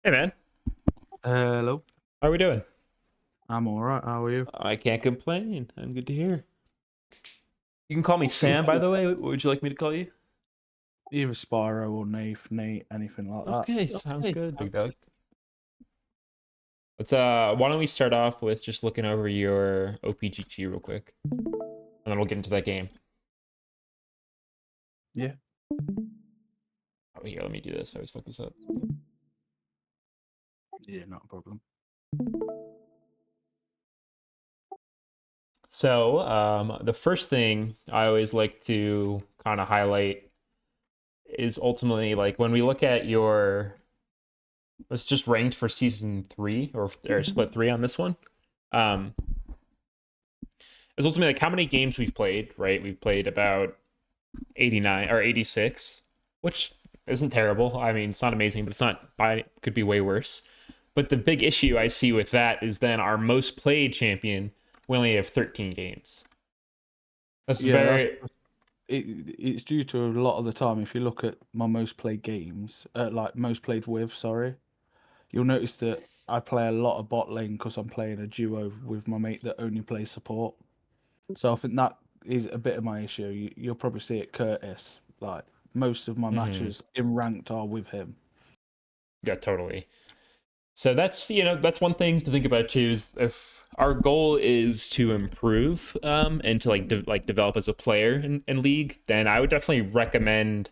Hey man, Hello, how are we doing? I'm all right. How are you? I can't complain. I'm good to hear. You can call me Sam, by the way. What would you like me to call you? Either Spyro or Nate, anything like that. Okay, sounds good, big dog. Let's why don't we start off with just looking over your OPGG real quick, and then we'll get into that game. Yeah, Oh, here, let me do this. I always fuck this up. yeah, not a problem. So, the first thing I always like to kind of highlight is ultimately like when we look at your, it's just ranked for season three or split three on this one. Um, It's ultimately like how many games we've played, right? We've played about 89 or 86, which isn't terrible. I mean, it's not amazing, but it's not by could be way worse. But the big issue I see with that is then our most played champion, we only have 13 games. That's Yeah, very it's due to a lot of the time. If you look at my most played games, like most played with, sorry, you'll notice that I play a lot of bot lane because I'm playing a duo with my mate that only plays support. So I think that is a bit of my issue. You'll probably see it, Curtis. Like most of my mhm. matches in ranked are with him. Yeah, totally. So that's that's one thing to think about too. Is if our goal is to improve and to like develop as a player in League, then I would definitely recommend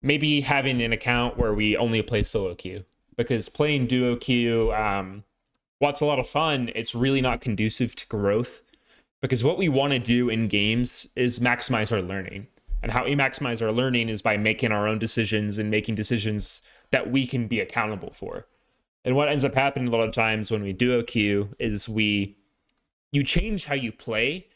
maybe having an account where we only play solo queue, because playing duo queue, while it's a lot of fun, it's really not conducive to growth, because what we want to do in games is maximize our learning, and how we maximize our learning is by making our own decisions and making decisions that we can be accountable for. And what ends up happening a lot of times when we duo queue is you change how you play,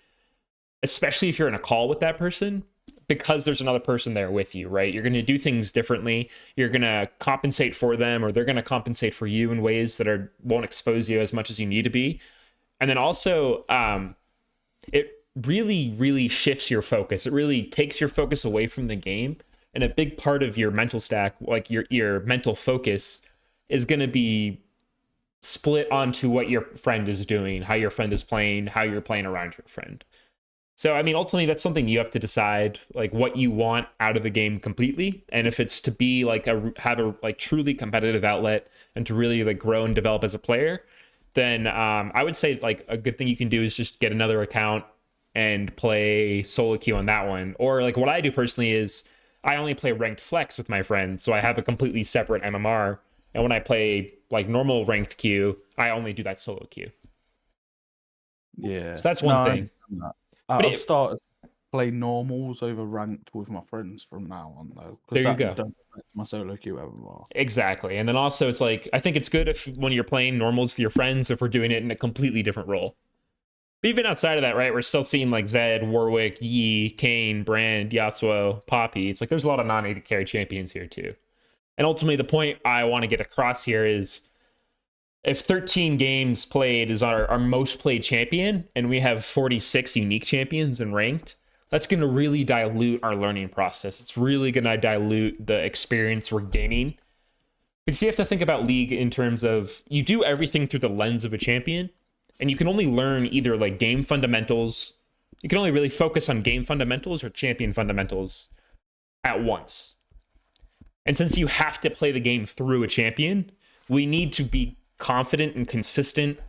especially if you're in a call with that person, because there's another person there with you, right? You're going to do things differently. You're going to compensate for them, or they're going to compensate for you in ways that are won't expose you as much as you need to be. And then also, it really shifts your focus. It really takes your focus away from the game. And a big part of your mental stack, like your mental focus, is going to be split onto what your friend is doing, how your friend is playing, how you're playing around your friend. So, I mean, ultimately, that's something you have to decide, like what you want out of the game completely, and if it's to be like have a like truly competitive outlet and to really like grow and develop as a player, then I would say like a good thing you can do is just get another account and play solo queue on that one. Or like what I do personally is I only play ranked flex with my friends, so I have a completely separate MMR, and when I play like normal ranked queue, I only do that solo queue. Yeah, So that's no, one I thing. understand that. But I've started play normals over ranked with my friends from now on though, because there you that go. don't affect my solo queue evermore. Exactly. And then also it's like I think it's good if when you're playing normals with your friends, if we're doing it in a completely different role. But even outside of that, right, we're still seeing like Zed, Warwick, Yi, Kane, Brand, Yasuo, Poppy. It's like there's a lot of non-AD carry champions here too. And ultimately the point I want to get across here is if 13 games played is our most played champion and we have 46 unique champions and ranked, that's going to really dilute our learning process. It's really going to dilute the experience we're gaining, because you have to think about League in terms of you do everything through the lens of a champion, and you can only learn either like game fundamentals, you can only really focus on game fundamentals or champion fundamentals at once. And since you have to play the game through a champion, we need to be confident and consistent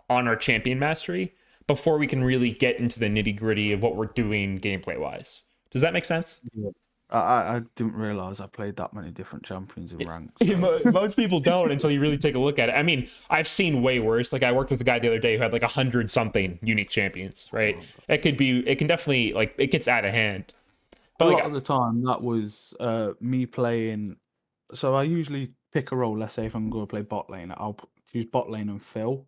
on our champion mastery before we can really get into the nitty gritty of what we're doing gameplay wise. Does that make sense? Yeah. I didn't realize I played that many different champions in ranked. So Most people don't until you really take a look at it. I mean, I've seen way worse. Like I worked with a guy the other day who had like 100 something unique champions, right? It can definitely like it gets out of hand. a But lot of like the time that was me playing. So I usually pick a role. Let's say if I'm going to play bot lane, choose bot lane and fill.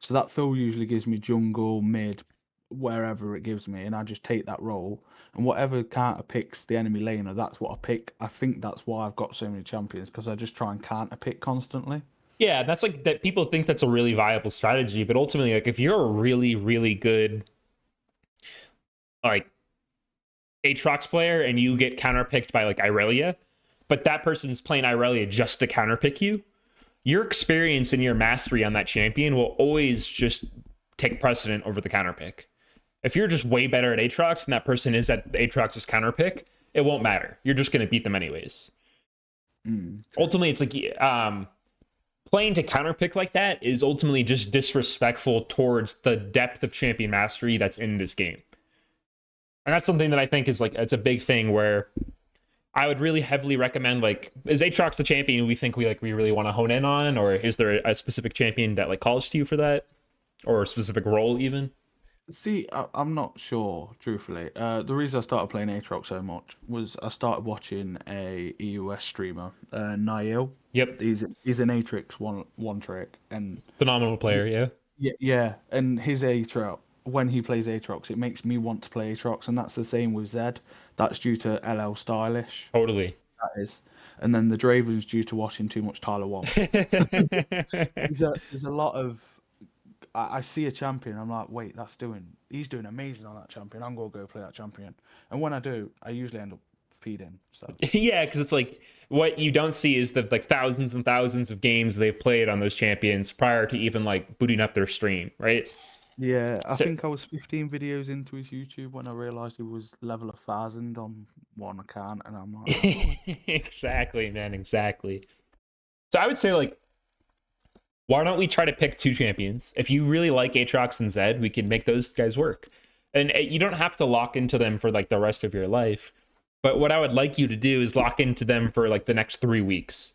So that fill usually gives me jungle, mid, wherever it gives me, and I just take that role. And whatever counter picks the enemy laner, that's what I pick. I think that's why I've got so many champions because I just try and counter pick constantly. yeah, that's like that people think that's a really viable strategy, but ultimately like if you're a really good like Aatrox player and you get counterpicked by like Irelia, but that person's playing Irelia just to counterpick you, your experience and your mastery on that champion will always just take precedent over the counter pick. If you're just way better at Aatrox and that person is at Aatrox's counter pick, it won't matter. You're just going to beat them anyways. Ultimately, it's like playing to counter pick like that is ultimately just disrespectful towards the depth of champion mastery that's in this game. And that's something that I think is like, it's a big thing where I would really heavily recommend, like, is Aatrox the champion we think we really want to hone in on, or is there a specific champion that like calls to you for that, or a specific role even? See, I'm not sure, truthfully. The reason I started playing Aatrox so much was I started watching a EUS streamer, Niall. Yep, He's an Aatrox one trick, and phenomenal player. Yeah, yeah, and his Aatrox, when he plays Aatrox, it makes me want to play Aatrox, and that's the same with Zed. That's due to LL Stylish. totally. That is, and then the Draven's due to watching too much Tyler One. There's a lot of I see a champion, I'm like, wait, he's doing amazing on that champion. I'm gonna go play that champion. And when I do, I usually end up feeding. So Yeah, because it's like what you don't see is the like thousands and thousands of games they've played on those champions prior to even like booting up their stream, right? yeah, I So think I was 15 videos into his YouTube when I realized he was level 1,000 on one account, and I'm like, oh, exactly, man, exactly. So I would say like, why don't we try to pick two champions? If you really like Aatrox and Zed, we can make those guys work. And you don't have to lock into them for like the rest of your life. But what I would like you to do is lock into them for like the next 3 weeks.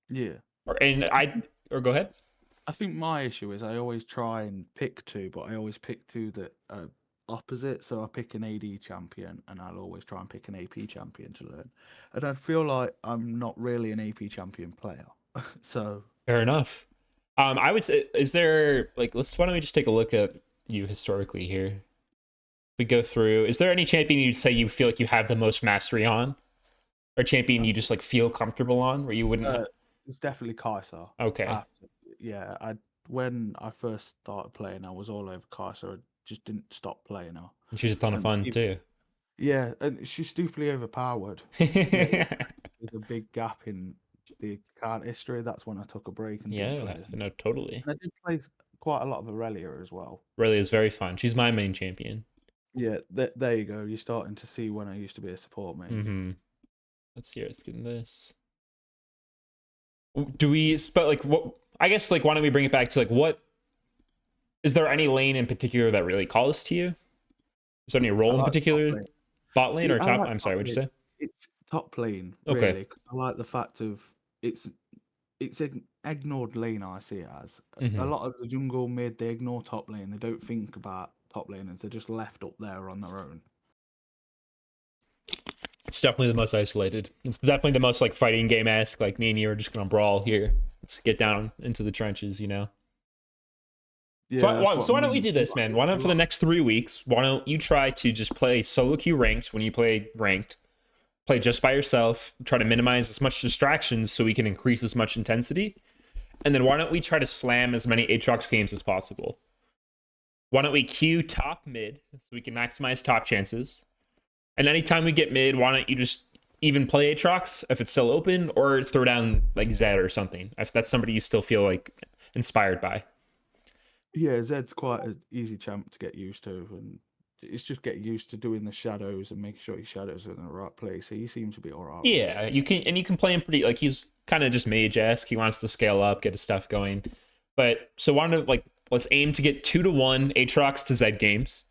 yeah. Or go ahead. I think my issue is I always try and pick two, but I always pick two that are opposite. So I pick an AD champion, and I'll always try and pick an AP champion to learn. And I feel like I'm not really an AP champion player. So Fair enough. I would say, is there like, why don't we just take a look at you historically here? We go through. Is there any champion you'd say you feel like you have the most mastery on, or champion you just like feel comfortable on, where you wouldn't? it's definitely Kaiser. Okay, Yeah, when I first started playing, I was all over Kaiser. I just didn't stop playing her. she's a ton of And fun too. yeah, and she's stupidly overpowered. There's a big gap in the account history. That's when I took a break and didn't Yeah, play. no, totally. And I did play quite a lot of Aurelia as well. Really is very fun. She's my main champion. Yeah, there you go. You're starting to see when I used to be a support main. Mm-hmm. Let's see. Let's get in this. Do we? But like, what? I guess like, why don't we bring it back to like, what? Is there any lane in particular that really calls to you? Is there any I role in like top particular? lane. Bot lane See, or I top? like I'm top sorry. What'd you lane. say? It's top lane, Okay. really, 'cause I like the fact of it's it's an ignored lane. I see it as a Mm-hmm. lot of the jungle mid. They ignore top lane. They don't think about top laners. They're just left up there on their own. It's definitely the most isolated. It's definitely the most like fighting game esque. Like me and you are just gonna brawl here. Let's get down into the trenches, you know. Yeah, that's what So why don't we me. do this, man? Why don't for the next 3 weeks? Why don't you try to just play solo queue ranked when you play ranked? Play just by yourself. Try to minimize as much distractions so we can increase as much intensity. And then why don't we try to slam as many Aatrox games as possible? Why don't we queue top mid so we can maximize top chances? And anytime we get mid, why don't you just even play Aatrox if it's still open, or throw down like Zed or something if that's somebody you still feel like inspired by. Yeah, Zed's quite an easy champ to get used to, and it's just get used to doing the shadows and making sure your shadows are in the right place. So he seems to be all right with Yeah, you can play him pretty like he's kind of just mage-esque. He wants to scale up, get his stuff going. But so why don't like let's aim to get 2-1 Aatrox to Zed games.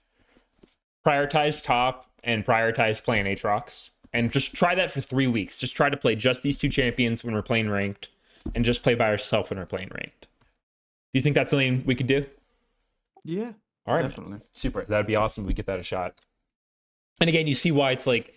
Prioritize top and prioritize playing Aatrox. And just try that for 3 weeks. Just try to play just these two champions when we're playing ranked, and just play by ourselves when we're playing ranked. Do you think that's something we could do? Yeah, All right, definitely. man. Super. That'd be awesome. We get that a shot. And again, you see why it's like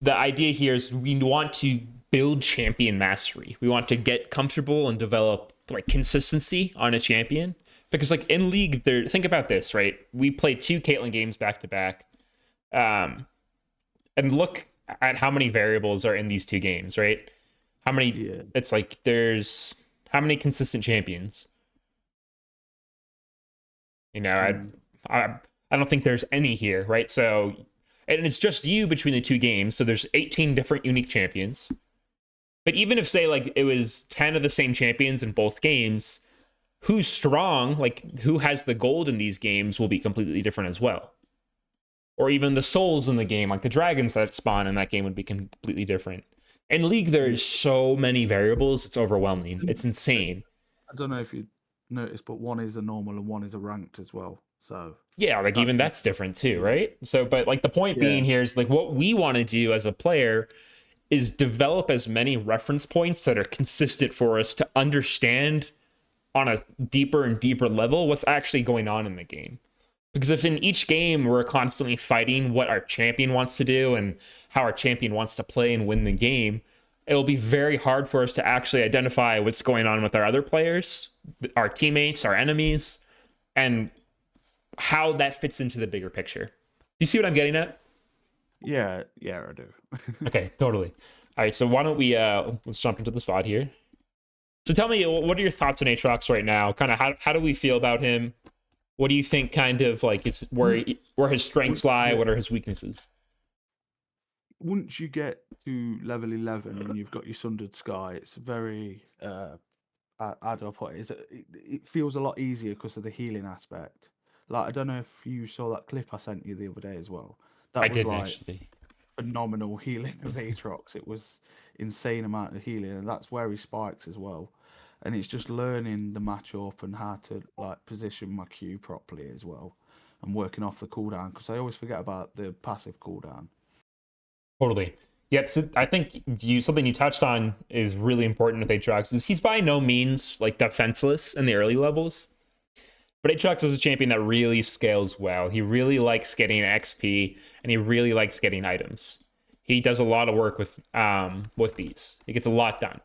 the idea here is we want to build champion mastery. We want to get comfortable and develop like consistency on a champion. Because like in league, there think about this, right? We played 2 Caitlyn games back to back. And look at how many variables are in these 2 games, right? How many Yeah. it's like there's how many consistent champions? You know, I don't think there's any here, right? So, and it's just you between the 2 games. So there's 18 different unique champions. But even if, say, like, it was 10 of the same champions in both games, who's strong, like, who has the gold in these games will be completely different as well. Or even the souls in the game, like the dragons that spawn in that game would be completely different. In League, there's so many variables, it's overwhelming. It's insane. I don't know if you noticed, but one is a normal and one is a ranked as well. So Yeah, like even that's different too, right? So, but like the point being here is like what we want to do as a player is develop as many reference points that are consistent for us to understand on a deeper and deeper level what's actually going on in the game. Because if in each game we're constantly fighting what our champion wants to do and how our champion wants to play and win the game, it'll be very hard for us to actually identify what's going on with our other players, our teammates, our enemies, and how that fits into the bigger picture. Do you see what I'm getting at? Yeah, I do. Okay, totally. All right, so why don't we let's jump into the spot here. So tell me, what are your thoughts on Aatrox right now? Kind of how do we feel about him? What do you think kind of like is where his strengths lie? What are his weaknesses? Once you get to level 11 and you've got your Sundered Sky, it's very how do I put it? It feels a lot easier because of the healing aspect. Like I don't know if you saw that clip I sent you the other day as well. I That was didn't like actually. phenomenal healing of Aatrox. It was insane amount of healing, and that's where he spikes as well. And it's just learning the matchup and how to like position my Q properly as well, and working off the cooldown because I always forget about the passive cooldown. Totally. Yep. So I think something you touched on is really important with Aatrox. Is he's by no means like defenseless in the early levels, but Aatrox is a champion that really scales well. He really likes getting XP and he really likes getting items. He does a lot of work with these. He gets a lot done.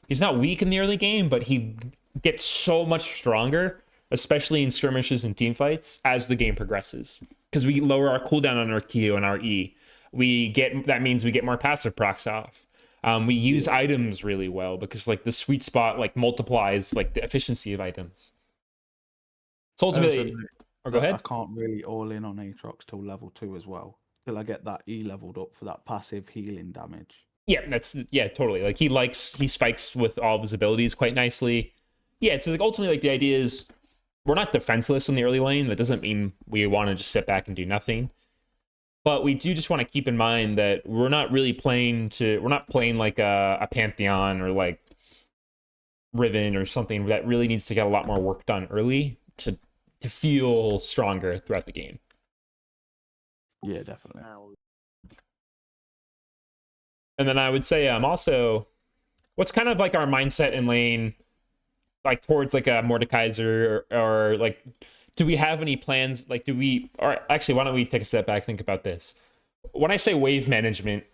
He's not weak in the early game, but he gets so much stronger, especially in skirmishes and team fights, as the game progresses. Because we lower our cooldown on our Q and our E. That means we get more passive procs off. We use items really well because like the sweet spot like multiplies like the efficiency of items. So ultimately, or go ahead. I can't really all in on Aatrox till level 2 as well, till I get that E leveled up for that passive healing damage. Yeah, totally. Like he spikes with all of his abilities quite nicely. Yeah, so like ultimately like the idea is we're not defenseless in the early lane. That doesn't mean we want to just sit back and do nothing. But we do just want to keep in mind that we're not playing like a Pantheon or like Riven or something that really needs to get a lot more work done early to feel stronger throughout the game. Yeah, definitely. And then I would say also what's kind of like our mindset in lane, like towards like a Mordekaiser or like, do we have any plans? Like, or actually, why don't we take a step back, think about this? When I say wave management,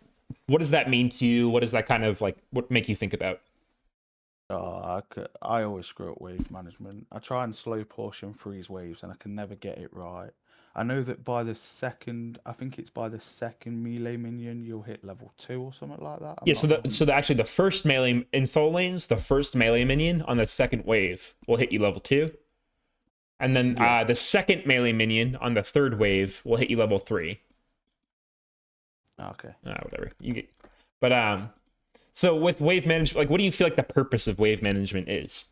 what does that mean to you? What does that kind of like, what make you think about? I always screw up wave management. I try and slow push and freeze waves, and I can never get it right. I know that I think it's by the second melee minion, you'll hit level 2 or something like that. Yeah, actually the first melee in soul lanes, the first melee minion on the second wave will hit you level 2. And then the second melee minion on the third wave will hit you level 3. Okay. Whatever. So with wave management, like what do you feel like the purpose of wave management is?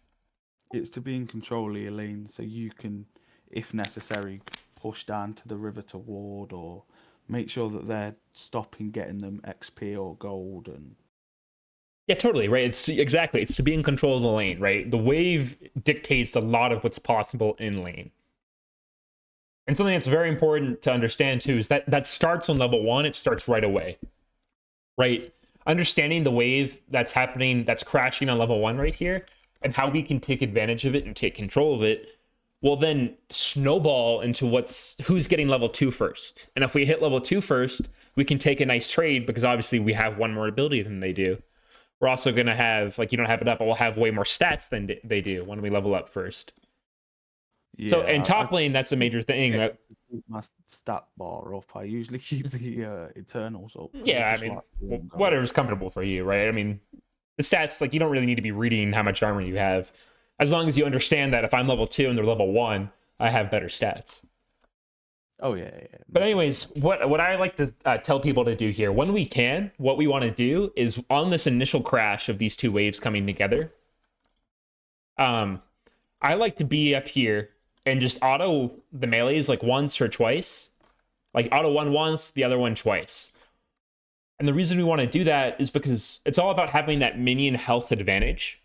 It's to be in control of your lane so you can, if necessary, push down to the river to ward or make sure that they're stopping getting them XP or gold and Yeah, totally, right? It's to be in control of the lane, right? The wave dictates a lot of what's possible in lane. And something that's very important to understand too is that starts on level 1, it starts right away. Right? Understanding the wave that's happening, that's crashing on level 1 right here, and how we can take advantage of it and take control of it will then snowball into who's getting level 2 first. And if we hit level 2 first, we can take a nice trade because obviously we have one more ability than they do. We're also going to have, like, you don't have it up, but we'll have way more stats than they do when we level up first. Yeah, so in top lane, that's a major thing. That my stat bar up. I usually keep the Eternals up. Yeah, I mean, whatever's comfortable for you, right? I mean, the stats, like, you don't really need to be reading how much armor you have. As long as you understand that if I'm level 2 and they're level 1, I have better stats. Oh yeah, yeah, yeah, But most anyways, definitely. what I like to tell people to do here, when we can, what we want to do is on this initial crash of these two waves coming together, um, I like to be up here and just auto the melees like once or twice, like auto one once, the other one twice. And the reason we want to do that is because it's all about having that minion health advantage.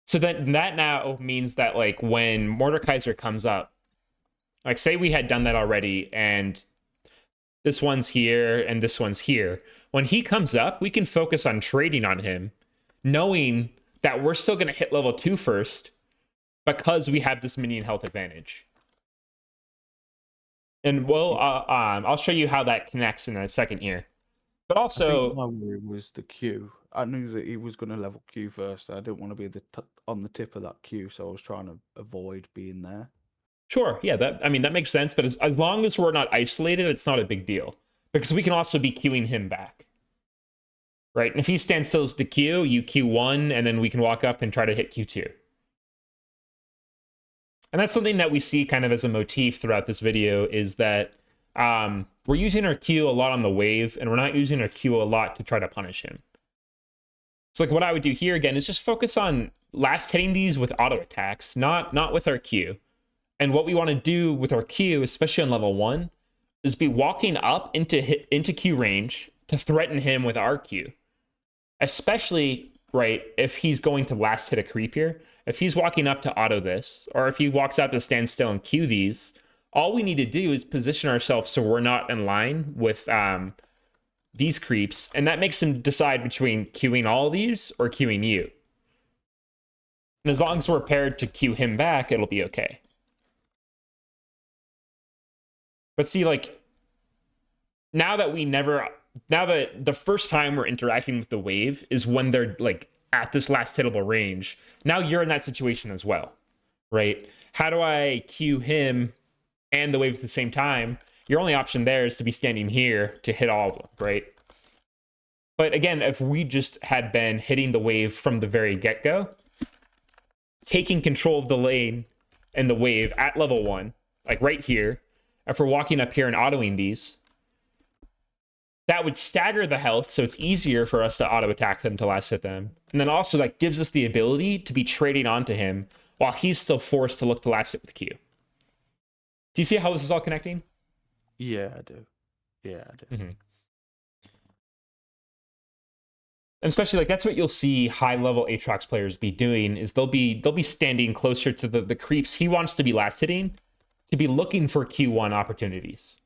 So that now means that like when Mordekaiser comes up, like say we had done that already and this one's here and this one's here. When he comes up, we can focus on trading on him, knowing that we're still going to hit level 2 first because we have this minion health advantage. And I'll show you how that connects in a second here. But I think also, my worry was the Q. I knew that he was going to level Q first. I didn't want to be on the tip of that Q, so I was trying to avoid being there. sure, yeah, that makes sense. But as long as we're not isolated, it's not a big deal because we can also be queuing him back, right? And if he stands still to Q, you Q1, and then we can walk up and try to hit Q2. And that's something that we see kind of as a motif throughout this video is that we're using our Q a lot on the wave, and we're not using our Q a lot to try to punish him. So like what I would do here again is just focus on last hitting these with auto attacks, not with our Q. And what we want to do with our Q, especially on level 1, is be walking up into Q range to threaten him with our Q. Especially, right, if he's going to last hit a creep here. If he's walking up to auto this, or if he walks up to stand still and Q these, all we need to do is position ourselves so we're not in line with these creeps, and that makes him decide between queuing all of these or queuing you. And as long as we're paired to queue him back, it'll be okay. But see, like, now that the first time we're interacting with the wave is when they're like at this last hittable range. Now you're in that situation as well, right? How do I queue him and the wave at the same time? Your only option there is to be standing here to hit all of them, right? But again, if we just had been hitting the wave from the very get-go, taking control of the lane and the wave at level 1, like right here, if we're walking up here and autoing these, that would stagger the health, so it's easier for us to auto-attack them to last hit them. And then also that gives us the ability to be trading onto him while he's still forced to look to last hit with Q. Do you see how this is all connecting? Yeah, I do. Yeah, I do. Mm-hmm. And especially like that's what you'll see high-level Aatrox players be doing is they'll be standing closer to the creeps he wants to be last hitting to be looking for Q1 opportunities.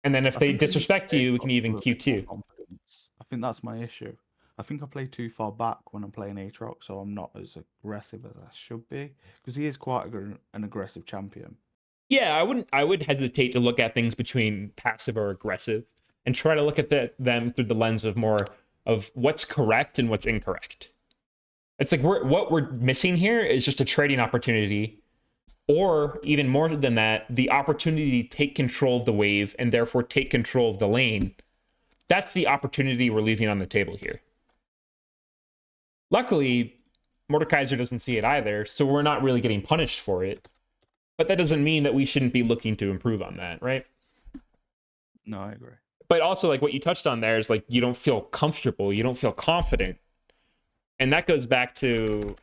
And then if I they think I need to disrespect play you, we with can a even little bit more Q2. confidence. I think that's my issue. I think I play too far back when I'm playing Aatrox, so I'm not as aggressive as I should be. Because he is quite an aggressive champion. Yeah, I would hesitate to look at things between passive or aggressive and try to look at them through the lens of more of what's correct and what's incorrect. It's like what we're missing here is just a trading opportunity, or even more than that, the opportunity to take control of the wave and therefore take control of the lane. That's the opportunity we're leaving on the table here. Luckily, Mordekaiser doesn't see it either, so we're not really getting punished for it. But that doesn't mean that we shouldn't be looking to improve on that, right? No, I agree. But also, like what you touched on there is like you don't feel comfortable, you don't feel confident, and that goes back to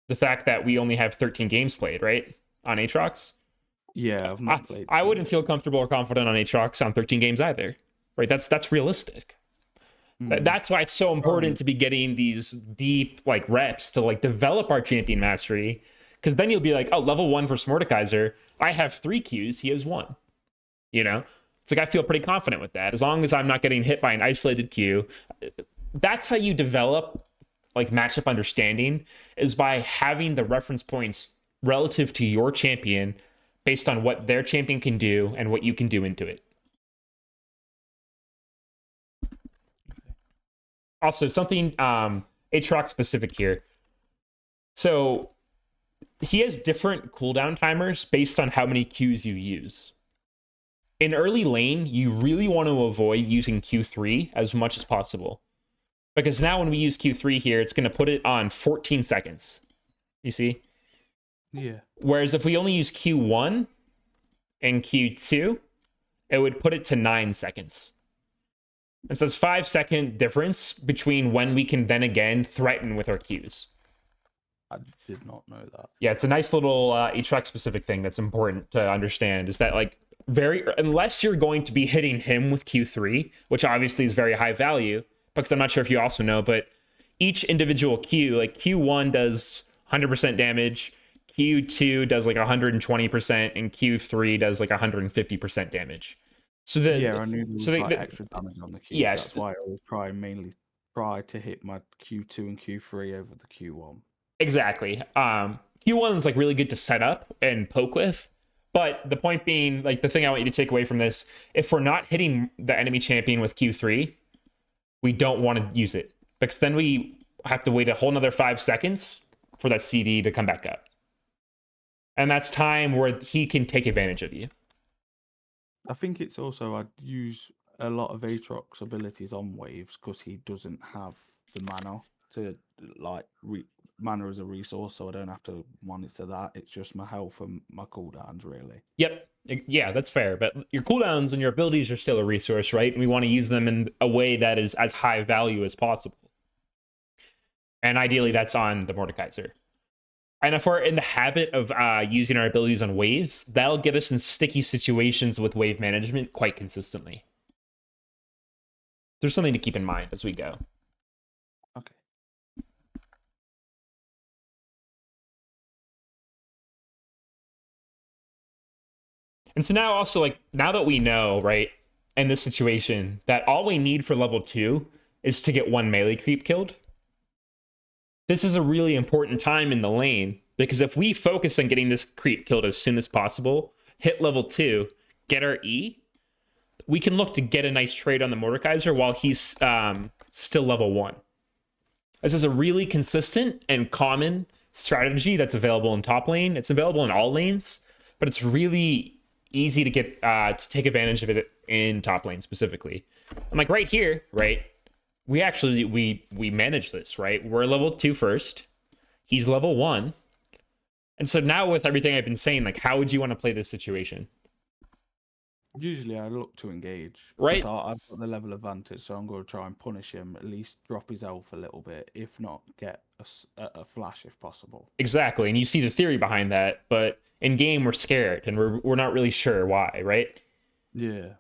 the fact that we only have 13 games played, right, on Aatrox. Yeah, So I've not played. I wouldn't feel comfortable or confident on Aatrox on 13 games either, right? That's realistic. That's why it's so important to be getting these deep like reps to like develop our champion mastery, because then you'll be like, oh, level 1 for Mordekaiser, I have 3 Qs, he has 1. You know, it's like I feel pretty confident with that as long as I'm not getting hit by an isolated Q. That's how you develop like matchup understanding, is by having the reference points relative to your champion based on what their champion can do and what you can do into it. Also, something Aatrox specific here. So he has different cooldown timers based on how many Qs you use. In early lane, you really want to avoid using Q3 as much as possible. Because now when we use Q3 here, it's going to put it on 14 seconds. You see? Yeah. Whereas if we only use Q1, in Q2, it would put it to 9 seconds. And so that's 5-second difference between when we can then again threaten with our Qs. I did not know that. Yeah, it's a nice little Aatrox specific thing that's important to understand, is that like unless you're going to be hitting him with Q3, which obviously is very high value, because I'm not sure if you also know, but each individual Q, like Q1 does 100% damage, Q2 does like 120%, and Q3 does like 150% damage. So I knew there was like the extra damage on the Qs. yes, That's why I always mainly try to hit my Q2 and Q3 over the Q1. exactly. Q1 is like really good to set up and poke with. But the point being, like the thing I want you to take away from this, if we're not hitting the enemy champion with Q3, we don't want to use it. Because then we have to wait a whole another 5 seconds for that CD to come back up. And that's time where he can take advantage of you. I think it's also I'd use a lot of Aatrox abilities on waves because he doesn't have the mana to like mana as a resource, so I don't have to monitor that. It's just my health and my cooldowns, really. Yep. Yeah, that's fair. But your cooldowns and your abilities are still a resource, right? And we want to use them in a way that is as high value as possible. And ideally, that's on the Mordekaiser. And if we're in the habit of using our abilities on waves, that'll get us in sticky situations with wave management quite consistently. There's something to keep in mind as we go. Okay. And so now also, like, now that we know, right, in this situation, that all we need for level 2 is to get one melee creep killed, this is a really important time in the lane, because if we focus on getting this creep killed as soon as possible, hit level 2, get our E, we can look to get a nice trade on the Mordekaiser while he's still level 1. This is a really consistent and common strategy that's available in top lane. It's available in all lanes, but it's really easy to get to take advantage of it in top lane specifically. And like right here, right, we actually we manage this, right? We're level 2 first, he's level 1, and so now with everything I've been saying, like, how would you want to play this situation? Usually I look to engage. Right. So I've got the level advantage, so I'm going to try and punish him, at least drop his health a little bit, if not get a flash if possible. Exactly, and you see the theory behind that, but in game we're scared and we're not really sure why, right? Yeah.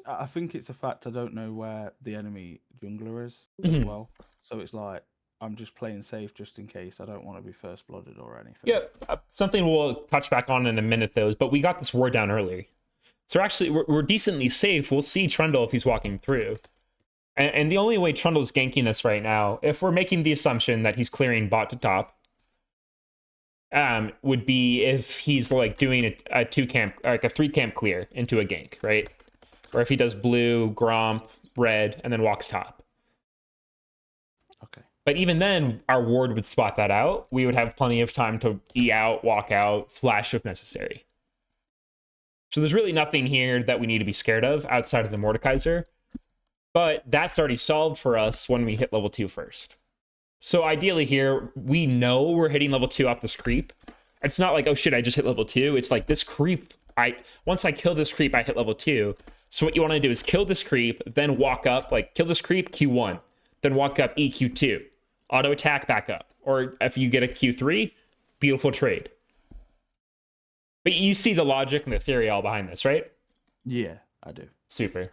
I think it's a fact I don't know where the enemy jungler is as well. So it's like I'm just playing safe just in case. I don't want to be first blooded or anything. Yeah, something we'll touch back on in a minute though, but we got this ward down early. So actually we're decently safe. We'll see Trundle if he's walking through. And the only way Trundle's ganking us right now, if we're making the assumption that he's clearing bot to top, would be if he's like doing a 2-camp, like a 3-camp clear into a gank, right? Or if he does blue, Gromp, red, and then walks top. Okay. But even then, our ward would spot that out. We would have plenty of time to E out, walk out, flash if necessary. So there's really nothing here that we need to be scared of outside of the Mordekaiser. But that's already solved for us when we hit level 2 first. So ideally here, we know we're hitting level 2 off this creep. It's not like, oh shit, I just hit level 2. It's like this creep, once I kill this creep, I hit level 2. So what you want to do is kill this creep, then walk up, like kill this creep, Q1, then walk up EQ2, auto attack back up. Or if you get a Q3, beautiful trade. But you see the logic and the theory all behind this, right? Yeah, I do. Super.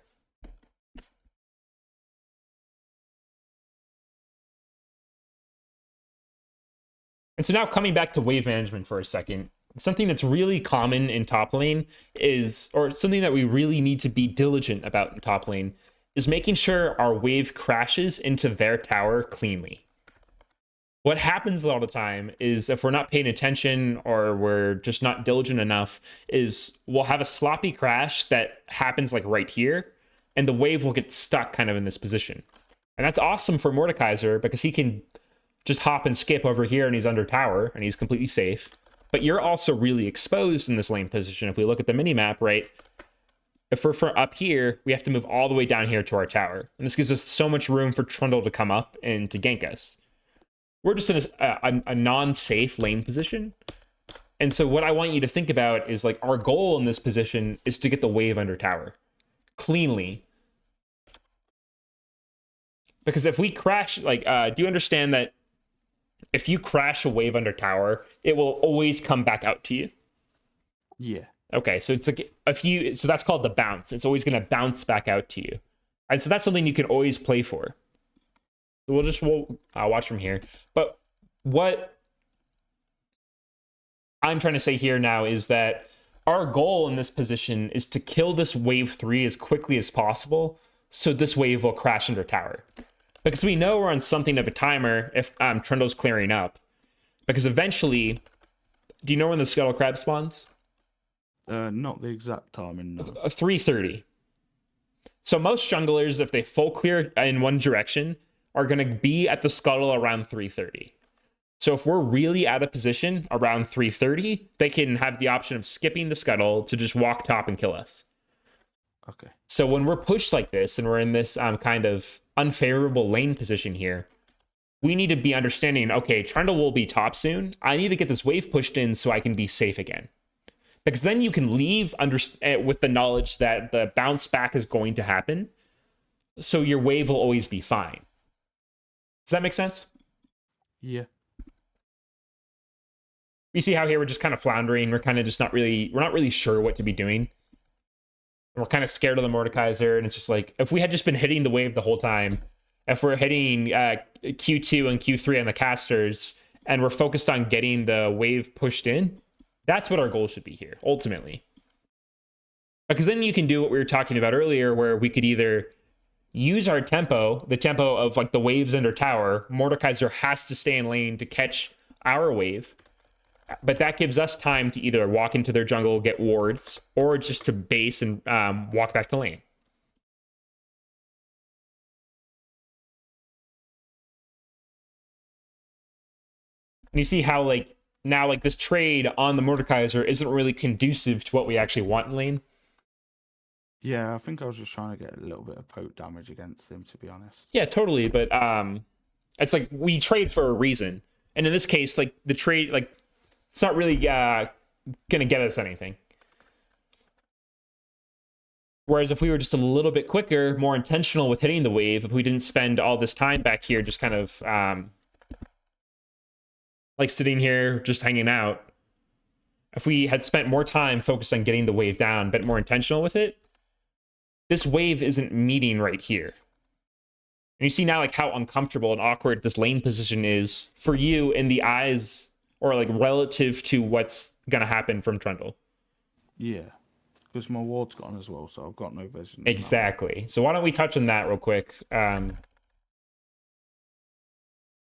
And so now coming back to wave management for a second, something that's really common in top lane is, or something that we really need to be diligent about in top lane, is making sure our wave crashes into their tower cleanly. What happens a lot of the time is if we're not paying attention or we're just not diligent enough, is we'll have a sloppy crash that happens like right here, and the wave will get stuck kind of in this position. And that's awesome for Mordekaiser because he can just hop and skip over here and he's under tower and he's completely safe. But you're also really exposed in this lane position. If we look at the minimap, right, if we're from up here, we have to move all the way down here to our tower. And this gives us so much room for Trundle to come up and to gank us. We're just in a non-safe lane position. And so what I want you to think about is like our goal in this position is to get the wave under tower cleanly. Because if we crash, like, do you understand that if you crash a wave under tower, it will always come back out to you? Yeah. Okay, so it's like so that's called the bounce. It's always going to bounce back out to you. And so that's something you can always play for. So we'll watch from here. But what I'm trying to say here now is that our goal in this position is to kill this wave 3 as quickly as possible, so this wave will crash under tower. Because we know we're on something of a timer if Trundle's clearing up. Because eventually, do you know when the Scuttle Crab spawns? Not the exact timing, no. 3:30. So most junglers, if they full clear in one direction, are going to be at the Scuttle around 3:30. So if we're really out of position around 3:30, they can have the option of skipping the Scuttle to just walk top and kill us. Okay. So when we're pushed like this and we're in this kind of unfavorable lane position here, we need to be understanding, okay, Trundle will be top soon. I need to get this wave pushed in so I can be safe again. Because then you can leave with the knowledge that the bounce back is going to happen. So your wave will always be fine. Does that make sense? Yeah. You see how here we're just kind of floundering. We're kind of just we're not really sure what to be doing. And we're kind of scared of the Mordekaiser. And it's just like, if we had just been hitting the wave the whole time, if we're hitting Q2 and Q3 on the casters, and we're focused on getting the wave pushed in, that's what our goal should be here, ultimately. Because then you can do what we were talking about earlier, where we could either use our tempo, the tempo of like the waves under tower. Mordekaiser has to stay in lane to catch our wave. But that gives us time to either walk into their jungle, get wards, or just to base and walk back to lane. And you see how like now like this trade on the Mordekaiser isn't really conducive to what we actually want in lane. Yeah, I think I was just trying to get a little bit of poke damage against him, to be honest. Yeah, totally. But it's like we trade for a reason. And in this case, like the trade, like it's not really gonna get us anything. Whereas if we were just a little bit quicker, more intentional with hitting the wave, if we didn't spend all this time back here just kind of like sitting here just hanging out, if we had spent more time focused on getting the wave down, but more intentional with it, this wave isn't meeting right here. And you see now like how uncomfortable and awkward this lane position is for you in the eyes, or like relative to what's gonna happen from Trundle. Yeah, because my ward's gone as well, so I've got no vision. Exactly. So why don't we touch on that real quick?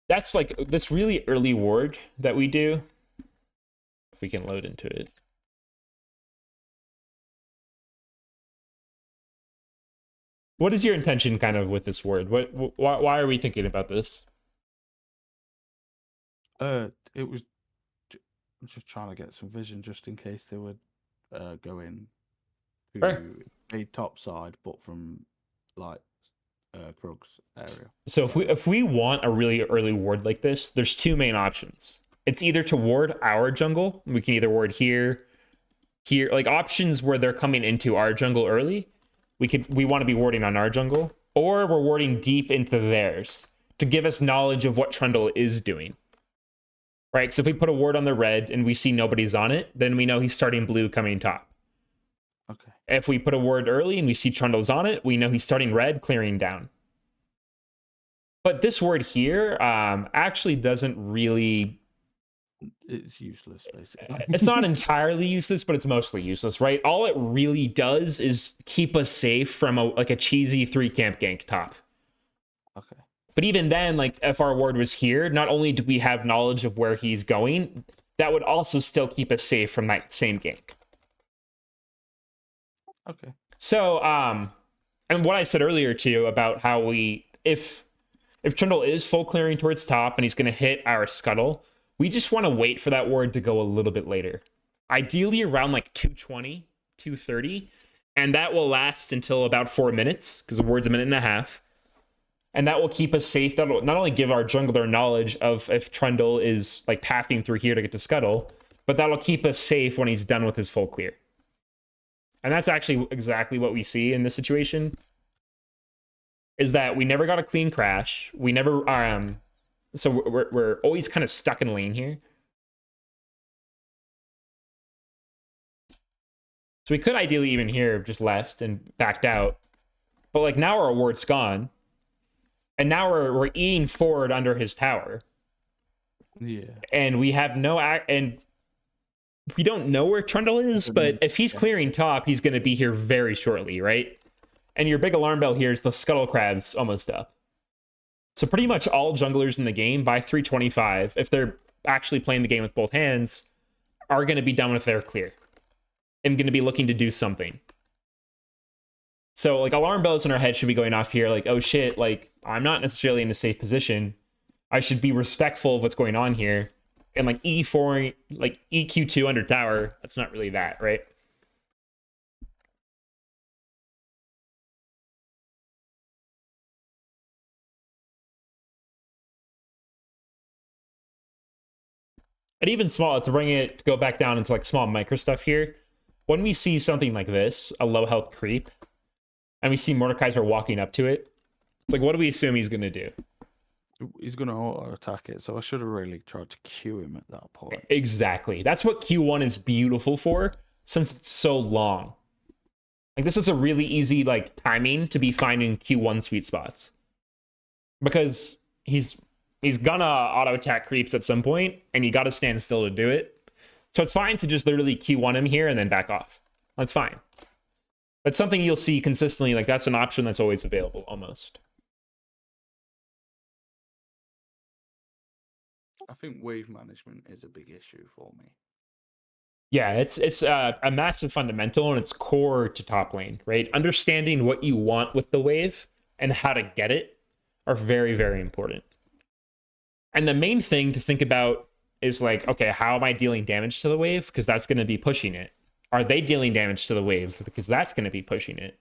That's like this really early ward that we do. If we can load into it. What is your intention kind of with this ward? Why are we thinking about this? It was just trying to get some vision just in case they would go in to a top side, but from like Krug's area. So if we want a really early ward like this, there's two main options. It's either to ward our jungle. We can either ward here, like options where they're coming into our jungle early. We want to be warding on our jungle, or we're warding deep into theirs to give us knowledge of what Trundle is doing. Right, so if we put a ward on the red and we see nobody's on it, then we know he's starting blue coming top. Okay. If we put a ward early and we see Trundle's on it, we know he's starting red, clearing down. But this ward here actually doesn't really... It's useless, basically. It's not entirely useless, but it's mostly useless, right? All it really does is keep us safe from a cheesy 3-camp gank top. Okay. But even then, like if our ward was here, not only do we have knowledge of where he's going, that would also still keep us safe from that same gank. Okay. So, and what I said earlier too about how if Trundle is full clearing towards top and he's going to hit our Scuttle, we just want to wait for that ward to go a little bit later. Ideally around like 220, 230, and that will last until about 4 minutes because the ward's a minute and a half. And that will keep us safe. That'll not only give our jungler knowledge of if Trundle is like pathing through here to get to Scuttle, but that'll keep us safe when he's done with his full clear. And that's actually exactly what we see in this situation, is that we never got a clean crash. We never, so we're always kind of stuck in lane here. So we could ideally even here have just left and backed out. But like now our ward's gone. And now we're eating forward under his tower. Yeah. And we have no and we don't know where Trundle is, but if he's clearing top, he's going to be here very shortly, right? And your big alarm bell here is the Scuttle Crab's almost up. So pretty much all junglers in the game by 325, if they're actually playing the game with both hands, are going to be done with their clear and going to be looking to do something. So like alarm bells in our head should be going off here like, oh shit, like I'm not necessarily in a safe position. I should be respectful of what's going on here. And like E4, like EQ2 under tower, that's not really that, right? And even small, to bring it, to go back down into like small micro stuff here, when we see something like this, a low health creep, and we see Mordekaiser walking up to it, it's like, what do we assume he's going to do? He's going to auto-attack it, so I should have really tried to Q him at that point. Exactly. That's what Q1 is beautiful for, since it's so long. Like, this is a really easy, like, timing to be finding Q1 sweet spots. Because he's gonna auto-attack creeps at some point, and you gotta stand still to do it. So it's fine to just literally Q1 him here and then back off. That's fine. But something you'll see consistently, like, that's an option that's always available, almost. I think wave management is a big issue for me. Yeah, it's a massive fundamental, and it's core to top lane, right? Understanding what you want with the wave and how to get it are very, very important. And the main thing to think about is like, okay, how am I dealing damage to the wave? Because that's going to be pushing it. Are they dealing damage to the wave? Because that's going to be pushing it,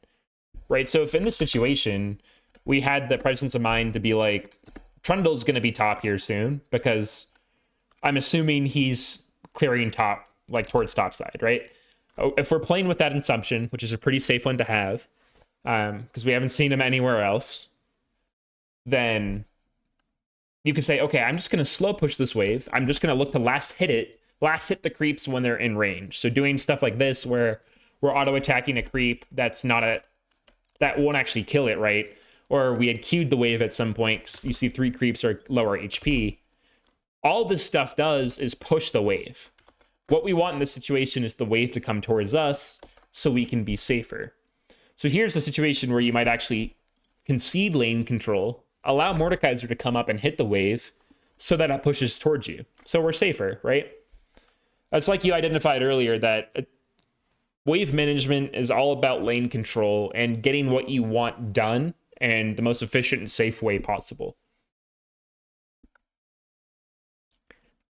right? So if in this situation, we had the presence of mind to be like, Trundle's going to be top here soon, because I'm assuming he's clearing top, like towards top side, right? If we're playing with that assumption, which is a pretty safe one to have, because we haven't seen him anywhere else, then you can say, okay, I'm just going to slow push this wave. I'm just going to look to last hit the creeps when they're in range. So doing stuff like this where we're auto attacking a creep that won't actually kill it, right? Or we had queued the wave at some point because you see 3 creeps are lower HP. All this stuff does is push the wave. What we want in this situation is the wave to come towards us so we can be safer. So here's a situation where you might actually concede lane control, allow Mordekaiser to come up and hit the wave so that it pushes towards you. So we're safer, right? It's like you identified earlier that wave management is all about lane control and getting what you want done and the most efficient and safe way possible.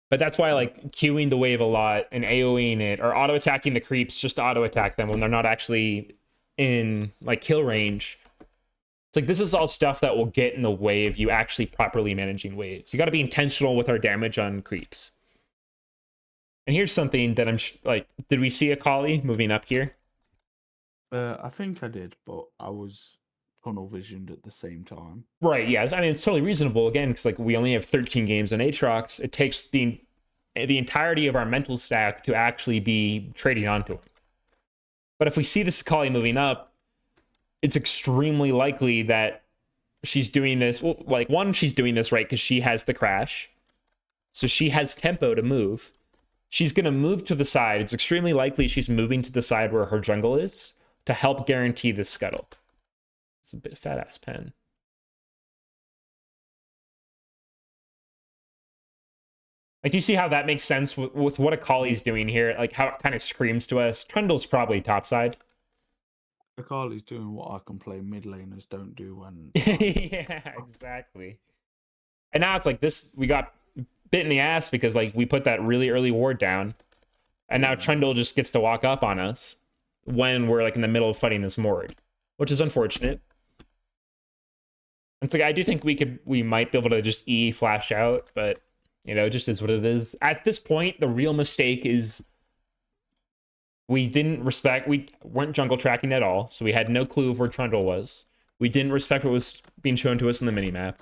But that's why, like, queuing the wave a lot and AoEing it or auto-attacking the creeps just to auto-attack them when they're not actually in, like, kill range. It's like, this is all stuff that will get in the way of you actually properly managing waves. You got to be intentional with our damage on creeps. And here's something that I'm like, did we see a Kali moving up here? I think I did, but I was tunnel visioned at the same time. Right, yeah. I mean, it's totally reasonable, again, because like we only have 13 games on Aatrox. It takes the entirety of our mental stack to actually be trading onto it. But if we see this Kali moving up, it's extremely likely that she's doing this. Well, like, one, she's doing this right because she has the crash. So she has tempo to move. She's going to move to the side. It's extremely likely she's moving to the side where her jungle is to help guarantee the scuttle. It's a bit fat-ass pen. Like, do you see how that makes sense with what Akali's doing here? Like, how it kind of screams to us. Trundle's probably topside. Akali's doing what I can play mid laners don't do when... Yeah, exactly. And now it's like this, we got bit in the ass because, like, we put that really early ward down. And now Trundle just gets to walk up on us when we're, like, in the middle of fighting this Mord, which is unfortunate. It's like, I do think we might be able to just E flash out, but You know, it just is what it is. At this point, the real mistake is we weren't jungle tracking at all, so we had no clue of where Trundle was. We didn't respect what was being shown to us in the minimap,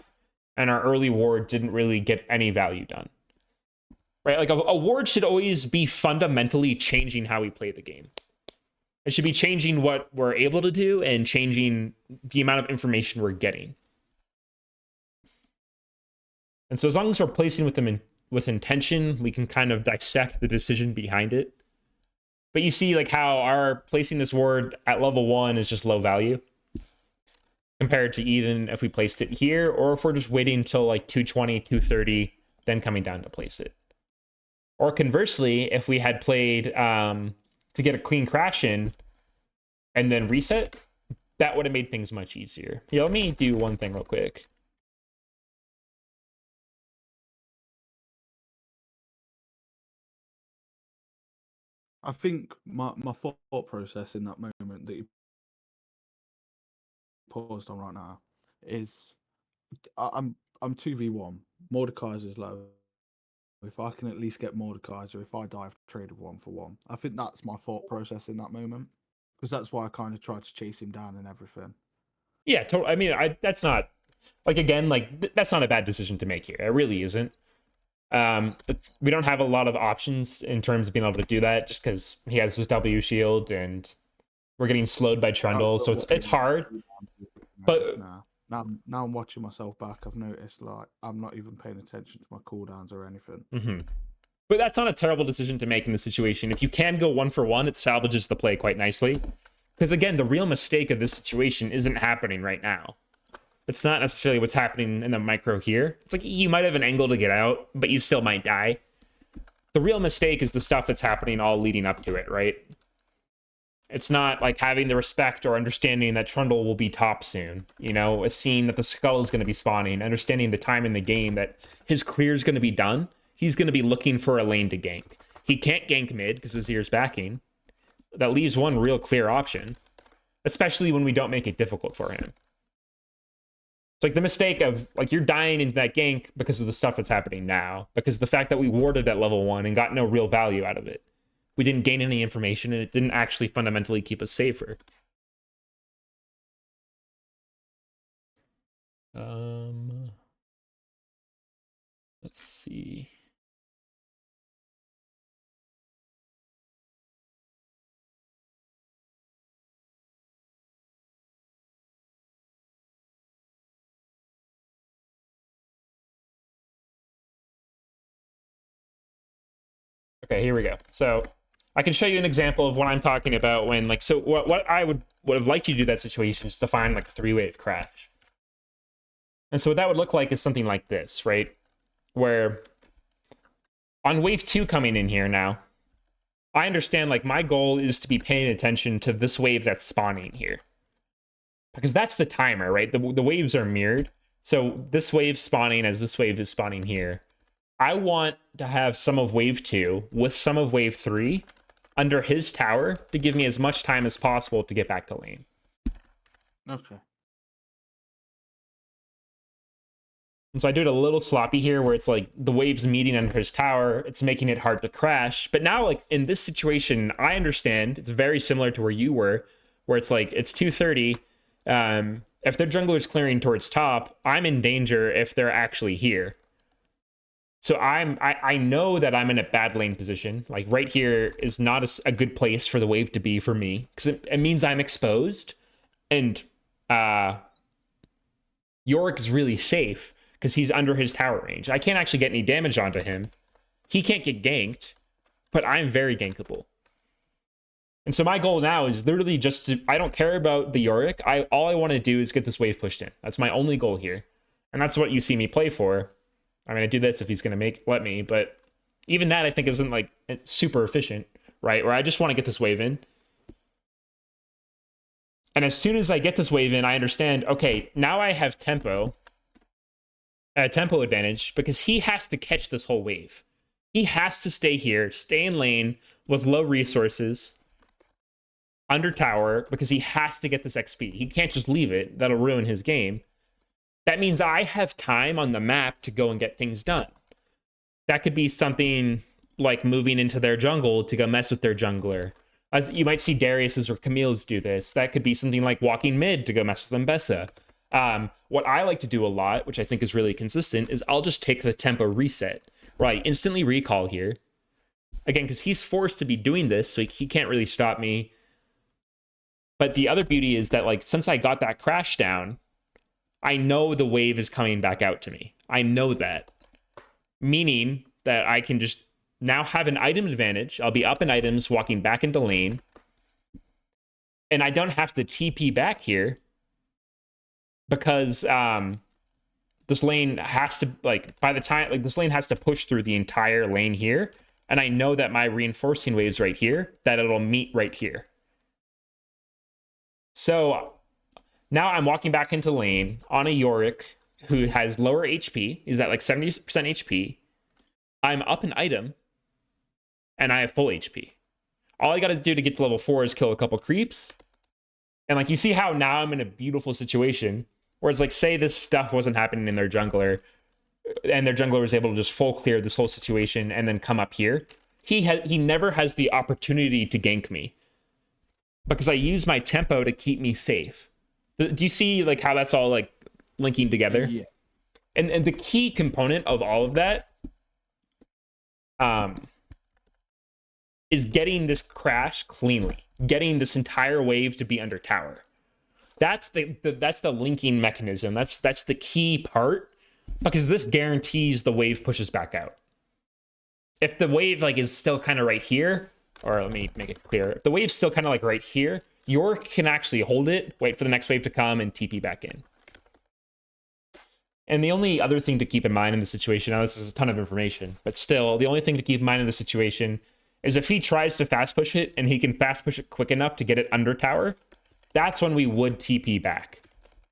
and our early ward didn't really get any value done. Right? Like a ward should always be fundamentally changing how we play the game. It should be changing what we're able to do and changing the amount of information we're getting. And so as long as we're placing with them with intention, we can kind of dissect the decision behind it. But you see like how our placing this ward at level 1 is just low value compared to even if we placed it here, or if we're just waiting until like 220, 230, then coming down to place it. Or conversely, if we had played to get a clean crash in and then reset, that would have made things much easier. Yeah, let me do one thing real quick. I think my thought process in that moment that you paused on right now is I'm 2v1. Mordekaiser's low. If I can at least get Mordekaiser, if I die, I've traded 1-for-1. I think that's my thought process in that moment, because that's why I kind of tried to chase him down and everything. Yeah, totally. I mean, that's not like, again, like that's not a bad decision to make here. It really isn't. We don't have a lot of options in terms of being able to do that, just because he has his W shield and we're getting slowed by Trundle, so it's hard. But now I'm watching myself back. I've noticed like I'm not even paying attention to my cooldowns or anything. But that's not a terrible decision to make in this situation. If you can go 1-for-1, it salvages the play quite nicely. Because again, the real mistake of this situation isn't happening right now. It's not necessarily what's happening in the micro here. It's like you might have an angle to get out, but you still might die. The real mistake is the stuff that's happening all leading up to it, right? It's not like having the respect or understanding that Trundle will be top soon. You know, seeing that the skull is going to be spawning, understanding the time in the game that his clear is going to be done. He's going to be looking for a lane to gank. He can't gank mid because his ear's backing. That leaves one real clear option, especially when we don't make it difficult for him. It's like the mistake of like you're dying in that gank because of the stuff that's happening now, because the fact that we warded at level 1 and got no real value out of it. We didn't gain any information and it didn't actually fundamentally keep us safer. Let's see. Okay, here we go. So I can show you an example of what I'm talking about when, like, so what I would have liked you to do that situation is to find like a 3-wave crash. And so what that would look like is something like this, right? Where on wave 2 coming in here now, I understand like my goal is to be paying attention to this wave that's spawning here. Because that's the timer, right? The waves are mirrored. So this wave spawning as this wave is spawning here. I want to have some of wave 2 with some of wave 3 under his tower to give me as much time as possible to get back to lane. Okay. And so I do it a little sloppy here where it's like the waves meeting under his tower. It's making it hard to crash. But now like in this situation, I understand it's very similar to where you were, where it's like it's 230. If their jungler's clearing towards top, I'm in danger if they're actually here. So I know that I'm in a bad lane position. Like right here is not a good place for the wave to be for me, because it means I'm exposed, and Yorick is really safe because he's under his tower range. I can't actually get any damage onto him. He can't get ganked, but I'm very gankable. And so my goal now is literally just to, I don't care about the Yorick. All I want to do is get this wave pushed in. That's my only goal here. And that's what you see me play for. I'm going to do this if he's going to let me, but even that I think isn't like super efficient, right? Where I just want to get this wave in. And as soon as I get this wave in, I understand, okay, now I have tempo advantage because he has to catch this whole wave. He has to stay here, stay in lane with low resources, under tower, because he has to get this XP. He can't just leave it. That'll ruin his game. That means I have time on the map to go and get things done. That could be something like moving into their jungle to go mess with their jungler. As you might see Darius's or Camille's do this. That could be something like walking mid to go mess with Mbessa. What I like to do a lot, which I think is really consistent, is I'll just take the tempo reset, right? Instantly recall here. Again, because he's forced to be doing this, so he can't really stop me. But the other beauty is that, like, since I got that crash down, I know the wave is coming back out to me. I know that. Meaning that I can just now have an item advantage. I'll be up in items, walking back into lane. And I don't have to TP back here because this lane has to, like, by the time, like, this lane has to push through the entire lane here. And I know that my reinforcing wave's right here, that it'll meet right here. So now I'm walking back into lane on a Yorick who has lower HP. He's at like 70% HP. I'm up an item, and I have full HP. All I got to do to get to level 4 is kill a couple creeps. And like, you see how now I'm in a beautiful situation. Whereas, like, say this stuff wasn't happening in their jungler, and their jungler was able to just full clear this whole situation and then come up here. He never has the opportunity to gank me because I use my tempo to keep me safe. Do you see, like, how that's all, like, linking together? Yeah. And the key component of all of that is getting this crash cleanly, getting this entire wave to be under tower. That's the linking mechanism. That's the key part, because this guarantees the wave pushes back out. If the wave, like, is still kind of right here, or let me make it clear, if the wave's still kind of like right here, York can actually hold it, wait for the next wave to come, and TP back in. And the only other thing to keep in mind in this situation, now this is a ton of information, but still, the only thing to keep in mind in this situation is if he tries to fast push it, and he can fast push it quick enough to get it under tower, that's when we would TP back.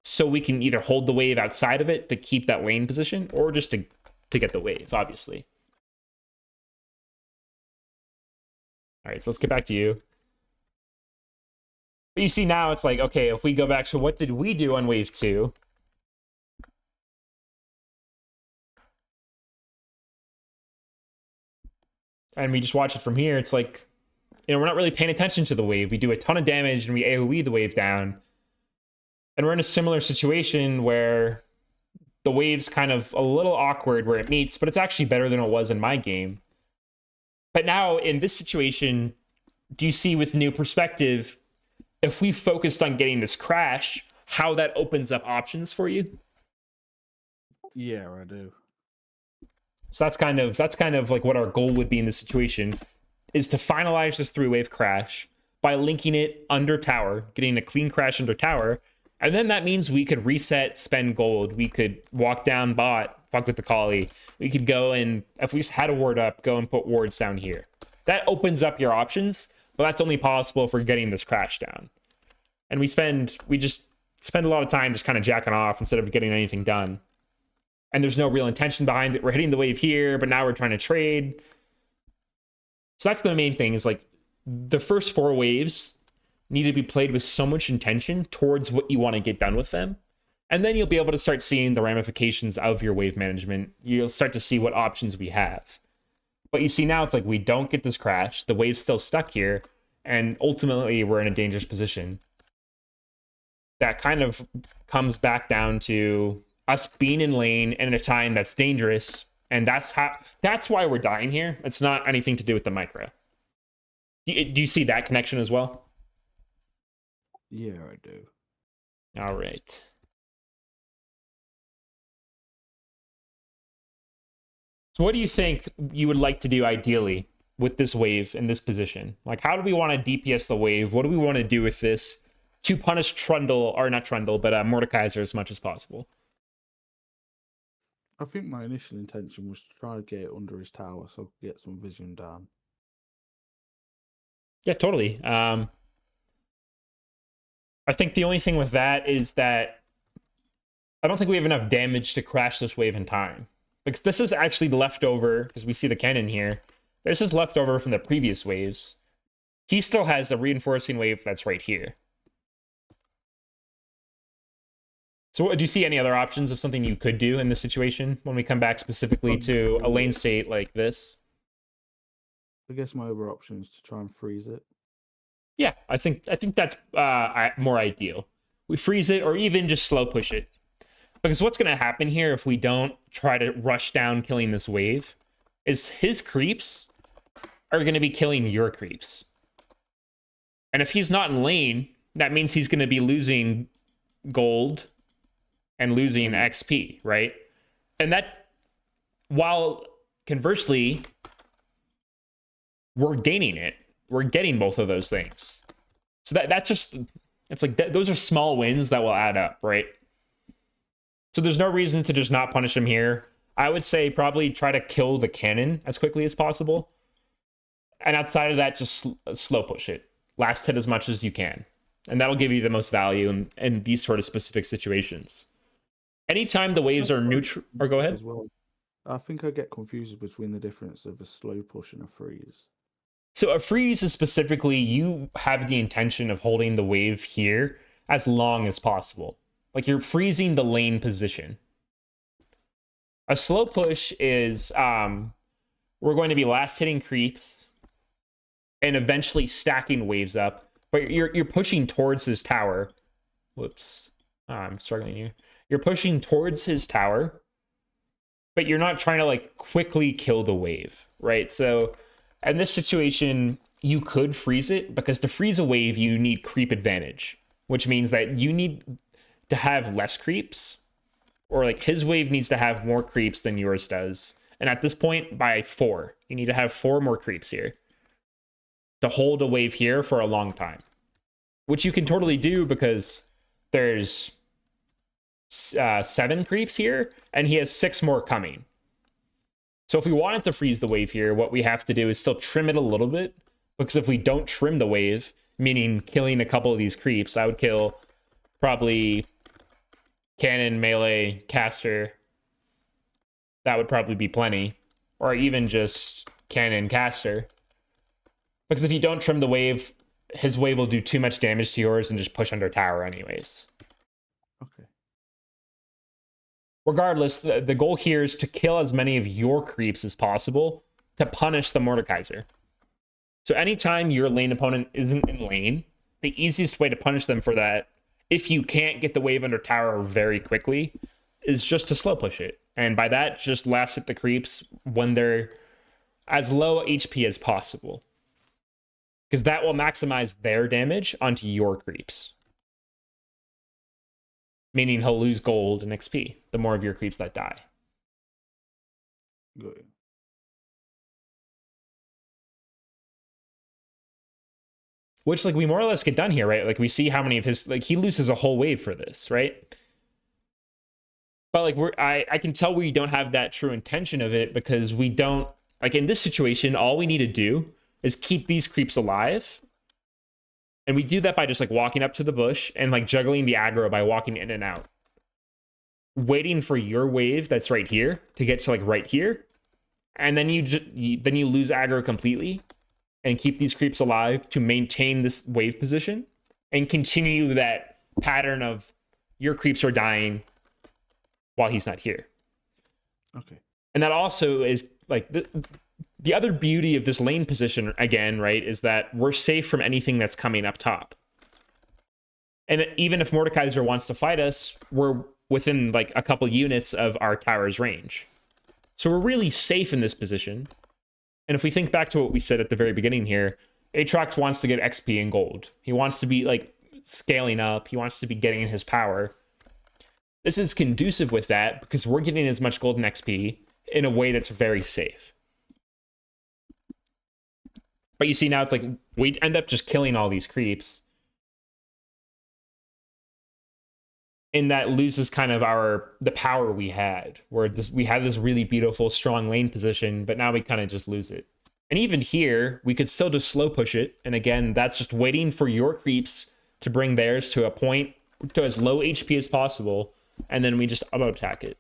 So we can either hold the wave outside of it to keep that lane position, or just to get the wave, obviously. All right, so let's get back to you. But you see now it's like, okay, if we go back, so what did we do on wave 2? And we just watch it from here. It's like, you know, we're not really paying attention to the wave. We do a ton of damage and we AoE the wave down. And we're in a similar situation where the wave's kind of a little awkward where it meets, but it's actually better than it was in my game. But now in this situation, do you see with new perspective, if we focused on getting this crash, how that opens up options for you? Yeah, I do. So that's kind of like what our goal would be in this situation, is to finalize this 3-wave crash by linking it under tower, getting a clean crash under tower. And then that means we could reset, spend gold. We could walk down bot, fuck with the Kali. We could go and, if we just had a ward up, go and put wards down here. That opens up your options, but that's only possible if we're getting this crash down. And we just spend a lot of time just kind of jacking off instead of getting anything done. And there's no real intention behind it. We're hitting the wave here, but now we're trying to trade. So that's the main thing, is like the first 4 waves need to be played with so much intention towards what you want to get done with them. And then you'll be able to start seeing the ramifications of your wave management. You'll start to see what options we have. But you see now it's like we don't get this crash. The wave's still stuck here. And ultimately we're in a dangerous position. That kind of comes back down to us being in lane and in a time that's dangerous. And that's why we're dying here. It's not anything to do with the micro. Do you see that connection as well? Yeah, I do. All right. So what do you think you would like to do ideally with this wave in this position? Like, how do we want to DPS the wave? What do we want to do with this to punish Trundle, or not Trundle, but Mordekaiser as much as possible? I think my initial intention was to try to get it under his tower so I could get some vision down. Yeah, totally. I think the only thing with that is that I don't think we have enough damage to crash this wave in time. Because this is actually leftover, because we see the cannon here. This is leftover from the previous waves. He still has a reinforcing wave that's right here. So do you see any other options of something you could do in this situation when we come back specifically to a lane state like this? I guess my other option is to try and freeze it. Yeah, I think that's more ideal. We freeze it or even just slow push it. Because what's going to happen here if we don't try to rush down killing this wave is his creeps are going to be killing your creeps. And if he's not in lane, that means he's going to be losing gold and losing XP, right? And that, while conversely, we're gaining it. We're getting both of those things. So that's just, it's like, those are small wins that will add up, right? So there's no reason to just not punish him here. I would say probably try to kill the cannon as quickly as possible. And outside of that, just slow push it. Last hit as much as you can. And that'll give you the most value in these sort of specific situations. Anytime the waves are neutral, or go ahead. As well. I think I get confused between the difference of a slow push and a freeze. So a freeze is specifically you have the intention of holding the wave here as long as possible. Like you're freezing the lane position. A slow push is we're going to be last hitting creeps and eventually stacking waves up, but you're pushing towards his tower. Whoops. I'm struggling here. You're pushing towards his tower, but you're not trying to like quickly kill the wave, right? So in this situation, you could freeze it because to freeze a wave, you need creep advantage, which means that you need to have less creeps, or like his wave needs to have more creeps than yours does. And at this point, by 4, you need to have 4 more creeps here to hold a wave here for a long time, which you can totally do because there's 7 creeps here and he has 6 more coming. So if we wanted to freeze the wave here, what we have to do is still trim it a little bit, because if we don't trim the wave, meaning killing a couple of these creeps, I would kill probably cannon, melee, caster. That would probably be plenty. Or even just cannon, caster. Because if you don't trim the wave, his wave will do too much damage to yours and just push under tower anyways. Okay. Regardless, the goal here is to kill as many of your creeps as possible to punish the Mordekaiser. So anytime your lane opponent isn't in lane, the easiest way to punish them for that, if you can't get the wave under tower very quickly, is just to slow push it. And by that, just last hit the creeps when they're as low HP as possible. Because that will maximize their damage onto your creeps. Meaning he'll lose gold and XP, the more of your creeps that die. Good. Which, like, we more or less get done here, right? Like, we see how many of his, like, he loses a whole wave for this, right? But, like, I can tell we don't have that true intention of it because we don't, like, in this situation, all we need to do is keep these creeps alive. And we do that by just, like, walking up to the bush and, like, juggling the aggro by walking in and out. Waiting for your wave that's right here to get to, like, right here. And then you lose aggro completely and keep these creeps alive to maintain this wave position and continue that pattern of your creeps are dying while he's not here. Okay. And that also is like the other beauty of this lane position, again, right, is that we're safe from anything that's coming up top. And even if Mordekaiser wants to fight us, we're within like a couple units of our tower's range. So we're really safe in this position. And if we think back to what we said at the very beginning here, Aatrox wants to get XP and gold. He wants to be like scaling up. He wants to be getting his power. This is conducive with that because we're getting as much gold and XP in a way that's very safe. But you see now it's like we end up just killing all these creeps. And that loses kind of the power we had, where we had this really beautiful, strong lane position, but now we kind of just lose it. And even here, we could still just slow push it. And again, that's just waiting for your creeps to bring theirs to a point to as low HP as possible, and then we just auto attack it.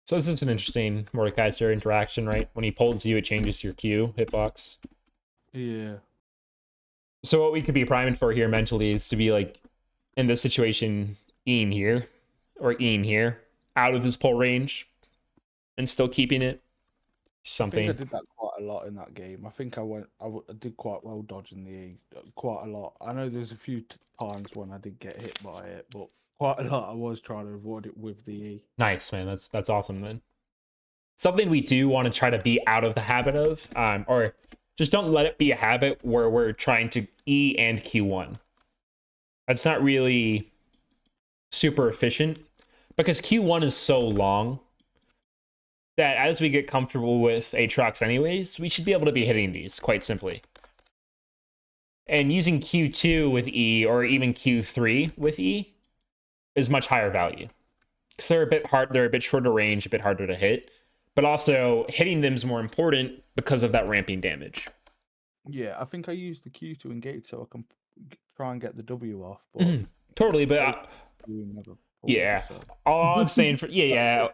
So this is an interesting Mordekaiser interaction, right? When he pulls you, it changes your Q hitbox. Yeah. So what we could be priming for here mentally is to be like, in this situation, Ian here, or Ian here, out of his pull range, and still keeping it. I think I Something. did that quite a lot in that game. I think I did quite well dodging the E, quite a lot. I know there's a few times when I did get hit by it, but quite a lot I was trying to avoid it with the E. Nice, man. That's awesome, then. Something we do want to try to be out of the habit of, or just don't let it be a habit where we're trying to E and Q1. That's not really super efficient because Q1 is so long that as we get comfortable with Aatrox anyways, we should be able to be hitting these quite simply. And using Q2 with E or even Q3 with E is much higher value. Because they're a bit shorter range, a bit harder to hit. But also hitting them is more important because of that ramping damage. Yeah, I think I used the Q to engage so I can try and get the W off, but Totally, but yeah. So. All I'm saying for yeah.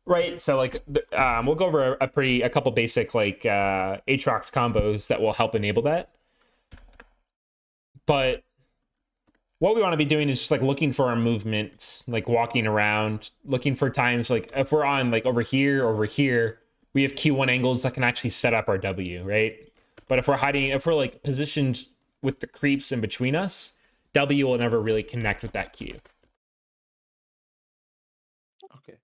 Right, so like we'll go over a couple basic like Aatrox combos that will help enable that. But what we want to be doing is just like looking for our movements, like walking around, looking for times like if we're on like over here, we have Q1 angles that can actually set up our W, right? But if we're like positioned with the creeps in between us, W will never really connect with that Q. Okay.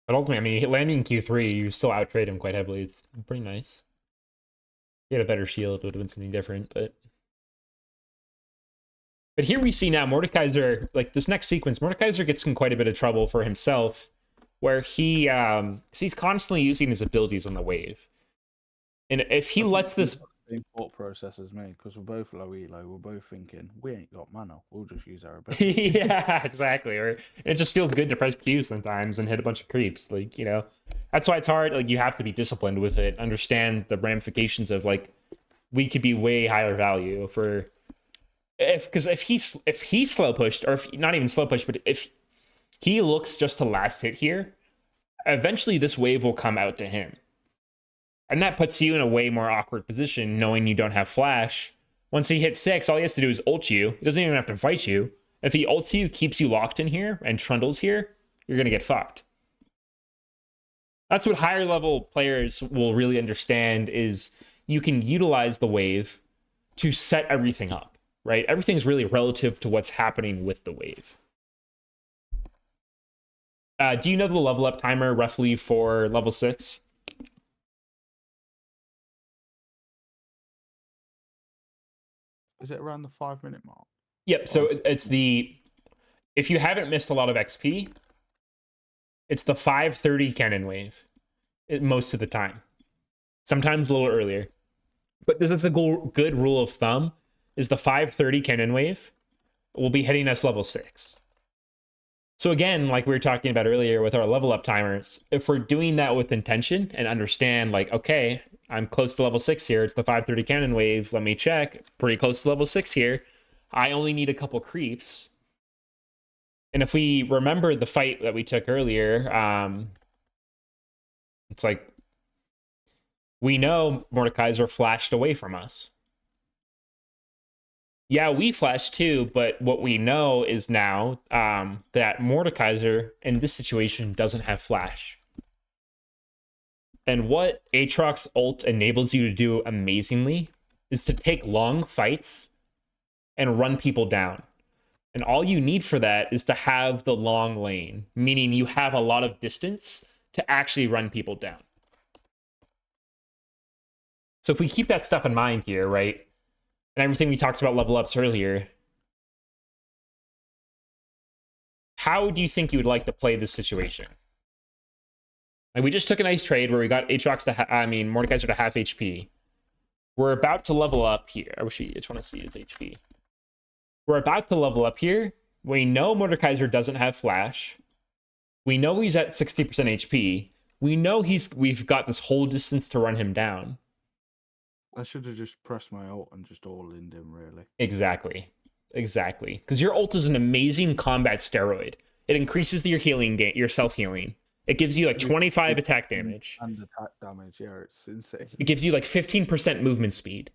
But ultimately, I mean, landing in Q3, you still outtrade him quite heavily. It's pretty nice. He had a better shield, it would have been something different, but here we see now Mordekaiser, like this next sequence, Mordekaiser gets in quite a bit of trouble for himself, where he's constantly using his abilities on the wave. And if he lets this same thought process as me, because we're both low elo, we're both thinking we ain't got mana, we'll just use our abilities. yeah, exactly. Or it just feels good to press Q sometimes and hit a bunch of creeps. Like, you know, that's why it's hard. Like, you have to be disciplined with it, understand the ramifications of like we could be way higher value for because if he slow pushed, or if not even slow pushed, but if he looks just to last hit here, eventually this wave will come out to him. And that puts you in a way more awkward position, knowing you don't have flash. Once he hits 6, all he has to do is ult you. He doesn't even have to fight you. If he ults you, keeps you locked in here, and trundles here, you're going to get fucked. That's what higher level players will really understand, is you can utilize the wave to set everything up, right? Everything's really relative to what's happening with the wave. Do you know the level up timer roughly for level 6? Is it around the 5-minute mark? Yep, so it's the... If you haven't missed a lot of XP, it's the 5:30 cannon wave most of the time. Sometimes a little earlier. But this is a good rule of thumb, is the 5:30 cannon wave will be hitting us level 6. So again, like we were talking about earlier with our level up timers, if we're doing that with intention and understand like, okay, I'm close to level 6 here, it's the 5:30 cannon wave, let me check, pretty close to level 6 here, I only need a couple creeps. And if we remember the fight that we took earlier, it's like, we know Mordekaiser flashed away from us. Yeah, we flashed too, but what we know is now that Mordekaiser in this situation doesn't have flash. And what Aatrox ult enables you to do amazingly is to take long fights and run people down. And all you need for that is to have the long lane, meaning you have a lot of distance to actually run people down. So if we keep that stuff in mind here, right, and everything we talked about level ups earlier, how do you think you would like to play this situation? Like, we just took a nice trade where we got Aatrox Mordekaiser to half HP. We're about to level up here. I just want to see his HP. We're about to level up here. We know Mordekaiser doesn't have flash. We know he's at 60% HP. We know we've got this whole distance to run him down. I should have just pressed my ult and just all-in'd him, really. Exactly. Exactly. Because your ult is an amazing combat steroid. It increases your healing, your self-healing. It gives you like 25 attack damage. And attack damage, yeah, it's insane. It gives you like 15% movement speed,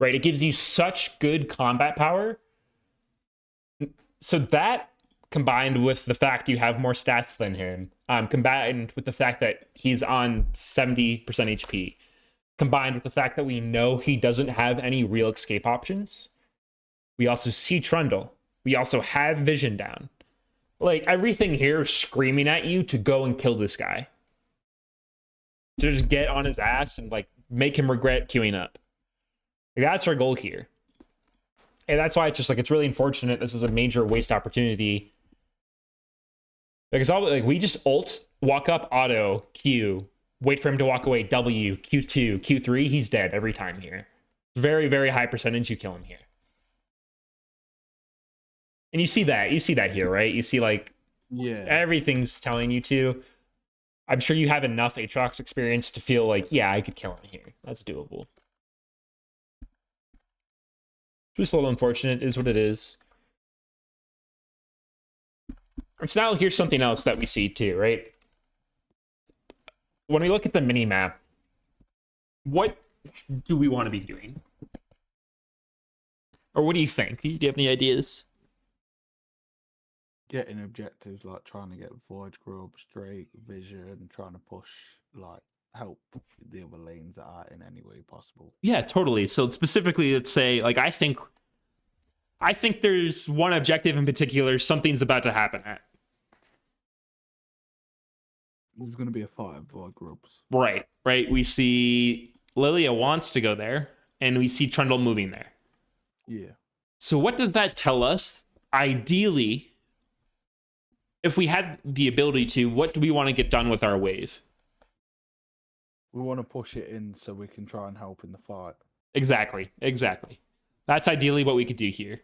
right? It gives you such good combat power. So that, combined with the fact you have more stats than him, combined with the fact that he's on 70% HP, combined with the fact that we know he doesn't have any real escape options. We also see Trundle. We also have Vision down. Like, everything here is screaming at you to go and kill this guy. To just get on his ass and, like, make him regret queuing up. Like, that's our goal here. And that's why it's just, like, it's really unfortunate. This is a major waste opportunity. Because like, we just ult, walk up, auto, Q, wait for him to walk away, W, Q2, Q3, he's dead every time here. Very, very high percentage you kill him here. And you see that here, right? You see, like, Yeah, everything's telling you to. I'm sure you have enough Aatrox experience to feel like, yeah, I could kill him here. That's doable. Just a little unfortunate, is what it is. And so now here's something else that we see too, right? When we look at the mini map, what do we want to be doing? Or what do you think? Do you have any ideas? getting objectives like trying to get Void Grub, Drake, Vision, trying to push, like, help the other lanes out in any way possible. Yeah, totally. So specifically, let's say, like, I think there's one objective in particular something's about to happen at. There's going to be a fight of Void Grubs. Right. We see Lilia wants to go there, and we see Trundle moving there. Yeah. So what does that tell us? Ideally, if we had the ability to, what do we want to get done with our wave? We want to push it in so we can try and help in the fight. Exactly. That's ideally what we could do here.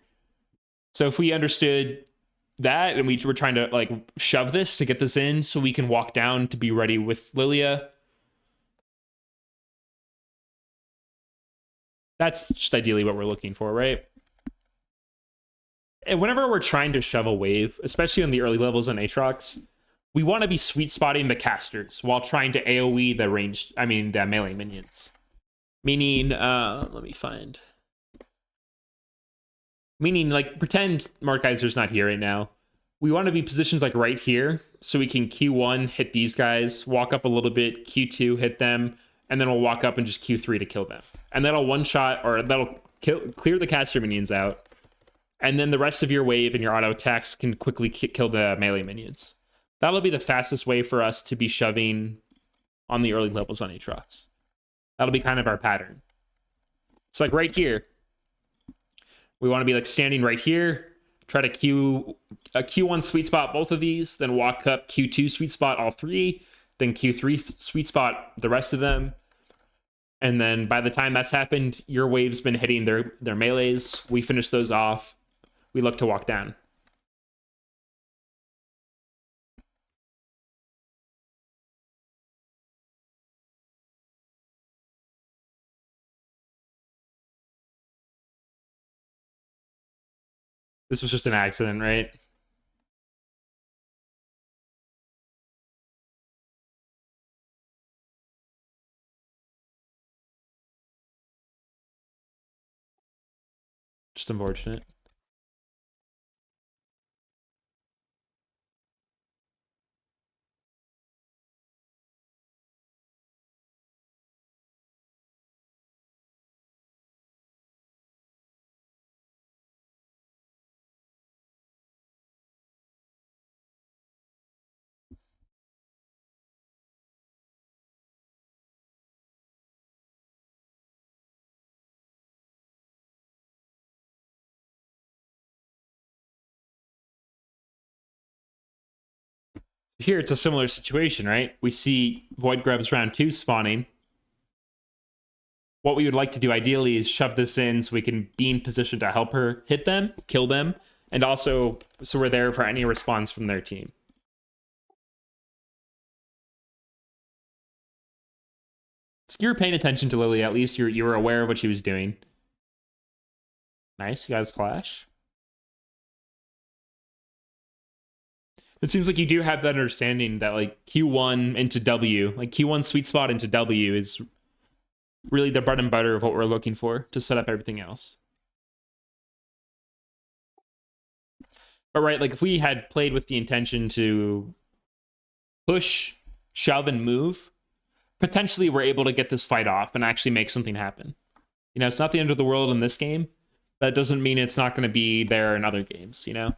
So if we understood that and we were trying to, like, shove this to get this in so we can walk down to be ready with Lilia, that's just ideally what we're looking for, right? And whenever we're trying to shove a wave, especially on the early levels on Aatrox, we want to be sweet spotting the casters while trying to AoE the melee minions. Meaning, like, pretend Markeiser's not here right now. We want to be positions like right here, so we can Q1, hit these guys, walk up a little bit, Q2, hit them, and then we'll walk up and just Q3 to kill them. And that'll one-shot, or that'll clear the caster minions out. And then the rest of your wave and your auto attacks can quickly kill the melee minions. That'll be the fastest way for us to be shoving on the early levels on Aatrox. That'll be kind of our pattern. So, like, right here, we want to be, like, standing right here, try to Q1 sweet spot both of these, then walk up Q2 sweet spot all three, then Q3 sweet spot the rest of them. And then by the time that's happened, your wave's been hitting their melees. We finish those off. We look to walk down. This was just an accident, right? Just unfortunate. Here, it's a similar situation, right? We see Void Grubs round 2 spawning. What we would like to do ideally is shove this in so we can be in position to help her hit them, kill them, and also so we're there for any response from their team. You were paying attention to Lily. At least you were aware of what she was doing. Nice, you guys clash. It seems like you do have that understanding that like Q1 into W, like Q1 sweet spot into W is really the bread and butter of what we're looking for to set up everything else. But right, like if we had played with the intention to push, shove, and move, potentially we're able to get this fight off and actually make something happen. You know, it's not the end of the world in this game. That doesn't mean it's not going to be there in other games, you know?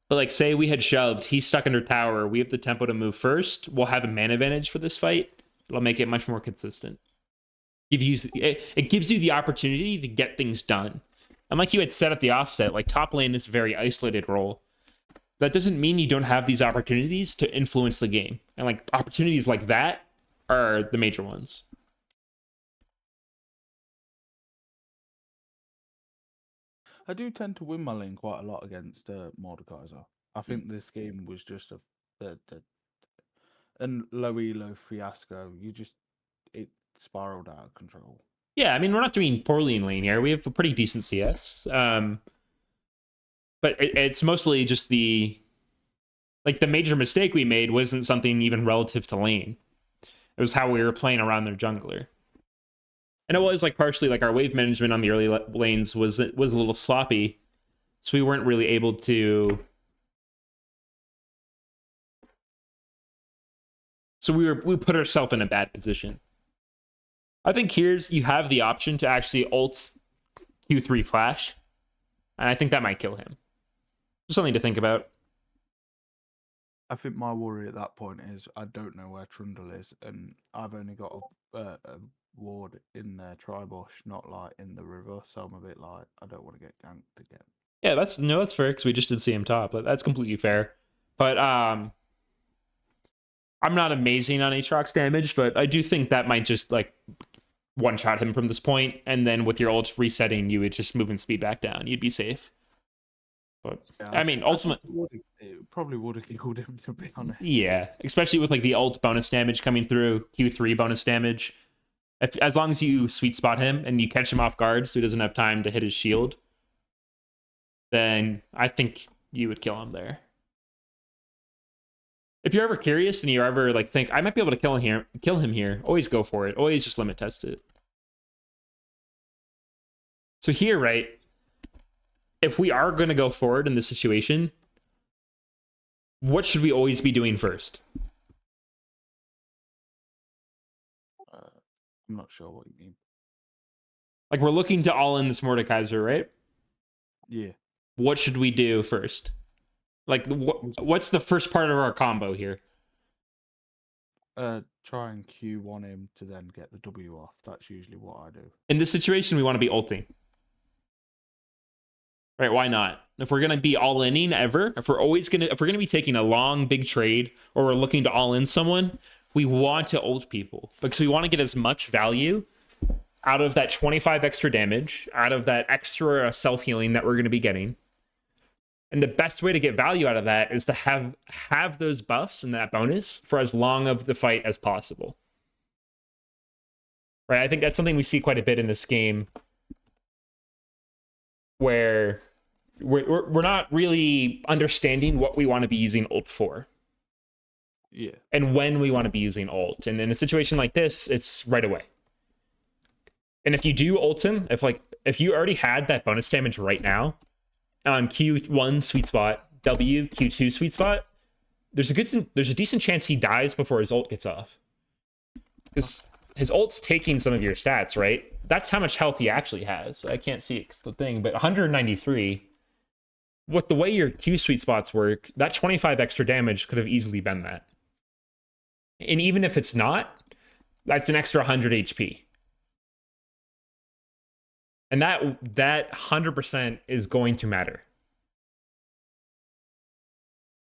But like, say we had shoved, he's stuck under tower, we have the tempo to move first, we'll have a man advantage for this fight. It'll make it much more consistent. It gives you the opportunity to get things done. And like you had said at the offset, like top lane is a very isolated role. That doesn't mean you don't have these opportunities to influence the game. And like opportunities like that are the major ones. I do tend to win my lane quite a lot against Mordekaiser. I think this game was just and low elo fiasco. It spiraled out of control. Yeah, I mean, we're not doing poorly in lane here. We have a pretty decent CS. But it's mostly just the major mistake we made wasn't something even relative to lane. It was how we were playing around their jungler. And it was like partially like our wave management on the early lanes was a little sloppy. So we weren't really able to... So we put ourselves in a bad position. I think here's you have the option to actually ult Q3 flash. And I think that might kill him. Just something to think about. I think my worry at that point is I don't know where Trundle is, and I've only got a ward in their Tribush, not like in the river. So I'm a bit like, I don't want to get ganked again. Yeah, that's fair because we just did see him top. That's completely fair. But I'm not amazing on Aatrox damage, but I do think that might just like one-shot him from this point, and then with your ult resetting, you would just move and speed back down. You'd be safe. But yeah, I mean, it probably would have killed him, to be honest. Yeah, especially with like the ult bonus damage coming through, Q3 bonus damage. As long as you sweet spot him and you catch him off guard so he doesn't have time to hit his shield, then I think you would kill him there. If you're ever curious and you ever like think I might be able to kill him here, always go for it. Always just limit test it. So here, right, if we are going to go forward in this situation, what should we always be doing first? I'm not sure what you mean. Like we're looking to all in this Mordekaiser, right? Yeah. What should we do first? Like, what's the first part of our combo here? Try and Q1 him to then get the W off. That's usually what I do. In this situation, we want to be ulting. Right, why not? If we're gonna be all-inning ever, if we're gonna be taking a long, big trade, or we're looking to all-in someone, we want to ult people. Because we want to get as much value out of that 25 extra damage, out of that extra self-healing that we're gonna be getting. And the best way to get value out of that is to have those buffs and that bonus for as long of the fight as possible. Right? I think that's something we see quite a bit in this game, where we're not really understanding what we want to be using ult for. Yeah. And when we want to be using ult. And in a situation like this, it's right away. And if you do ult him, if you already had that bonus damage right now, on Q1 sweet spot, W, Q2 sweet spot, there's a decent chance he dies before his ult gets off. Because his ult's taking some of your stats, right? That's how much health he actually has. I can't see it's the thing, but 193. With the way your Q sweet spots work, that 25 extra damage could have easily been that. And even if it's not, that's an extra 100 HP. And that 100% is going to matter.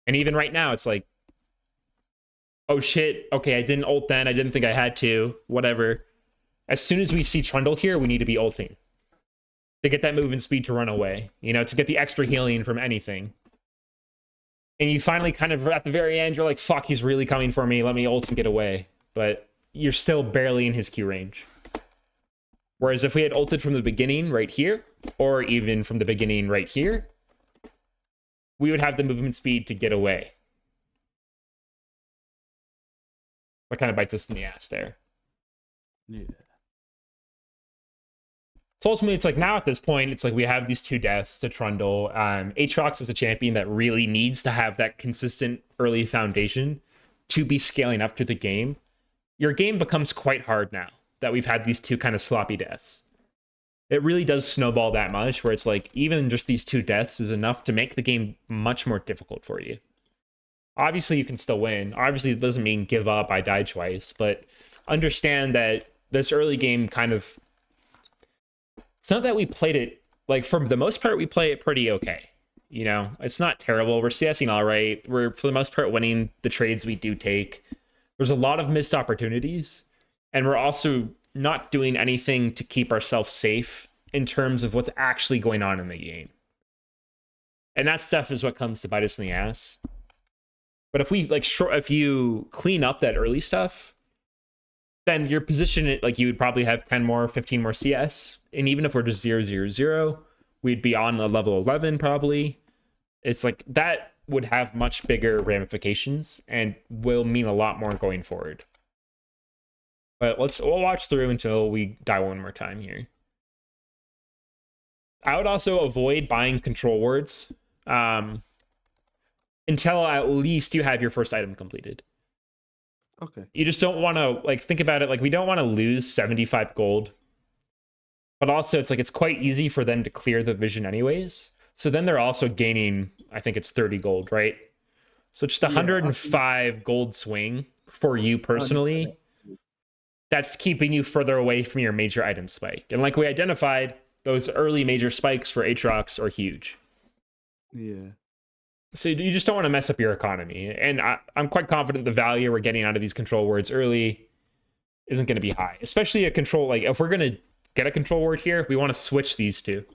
And even right now, it's like, oh shit, okay, I didn't ult then, I didn't think I had to, whatever. As soon as we see Trundle here, we need to be ulting. To get that movement speed to run away, you know, to get the extra healing from anything. And you finally kind of, at the very end, you're like, fuck, he's really coming for me, let me ult and get away. But you're still barely in his Q range. Whereas if we had ulted from the beginning right here, or even from the beginning right here, we would have the movement speed to get away. That kind of bites us in the ass there. Yeah. So ultimately, it's like now at this point, it's like we have these 2 deaths to Trundle. Aatrox is a champion that really needs to have that consistent early foundation to be scaling up to the game. Your game becomes quite hard now that we've had these 2 kind of sloppy deaths. It really does snowball that much where it's like even just these 2 deaths is enough to make the game much more difficult for you. Obviously, you can still win. Obviously, it doesn't mean give up, I died twice, but understand that this early game kind of... It's not that we played it, like, for the most part, we play it pretty okay. You know, it's not terrible. We're CSing all right. We're, for the most part, winning the trades we do take. There's a lot of missed opportunities, and we're also not doing anything to keep ourselves safe in terms of what's actually going on in the game. And that stuff is what comes to bite us in the ass. But if we, like, if you clean up that early stuff, then your position, like, you would probably have 10 more, 15 more CS. And even if we're just 0-0-0, we'd be on a level 11 probably. It's like that would have much bigger ramifications and will mean a lot more going forward. But we'll watch through until we die one more time here. I would also avoid buying control words until at least you have your first item completed. Okay. You just don't want to, like, think about it. Like, we don't want to lose 75 gold. But also, it's like it's quite easy for them to clear the vision anyways. So then they're also gaining, I think it's 30 gold, right? So just 105 gold swing for you personally. That's keeping you further away from your major item spike. And like we identified, those early major spikes for Aatrox are huge. Yeah. So you just don't want to mess up your economy. And I'm quite confident the value we're getting out of these control words early isn't going to be high. Especially a control, like if we're going to get a control word here, we want to switch these 2.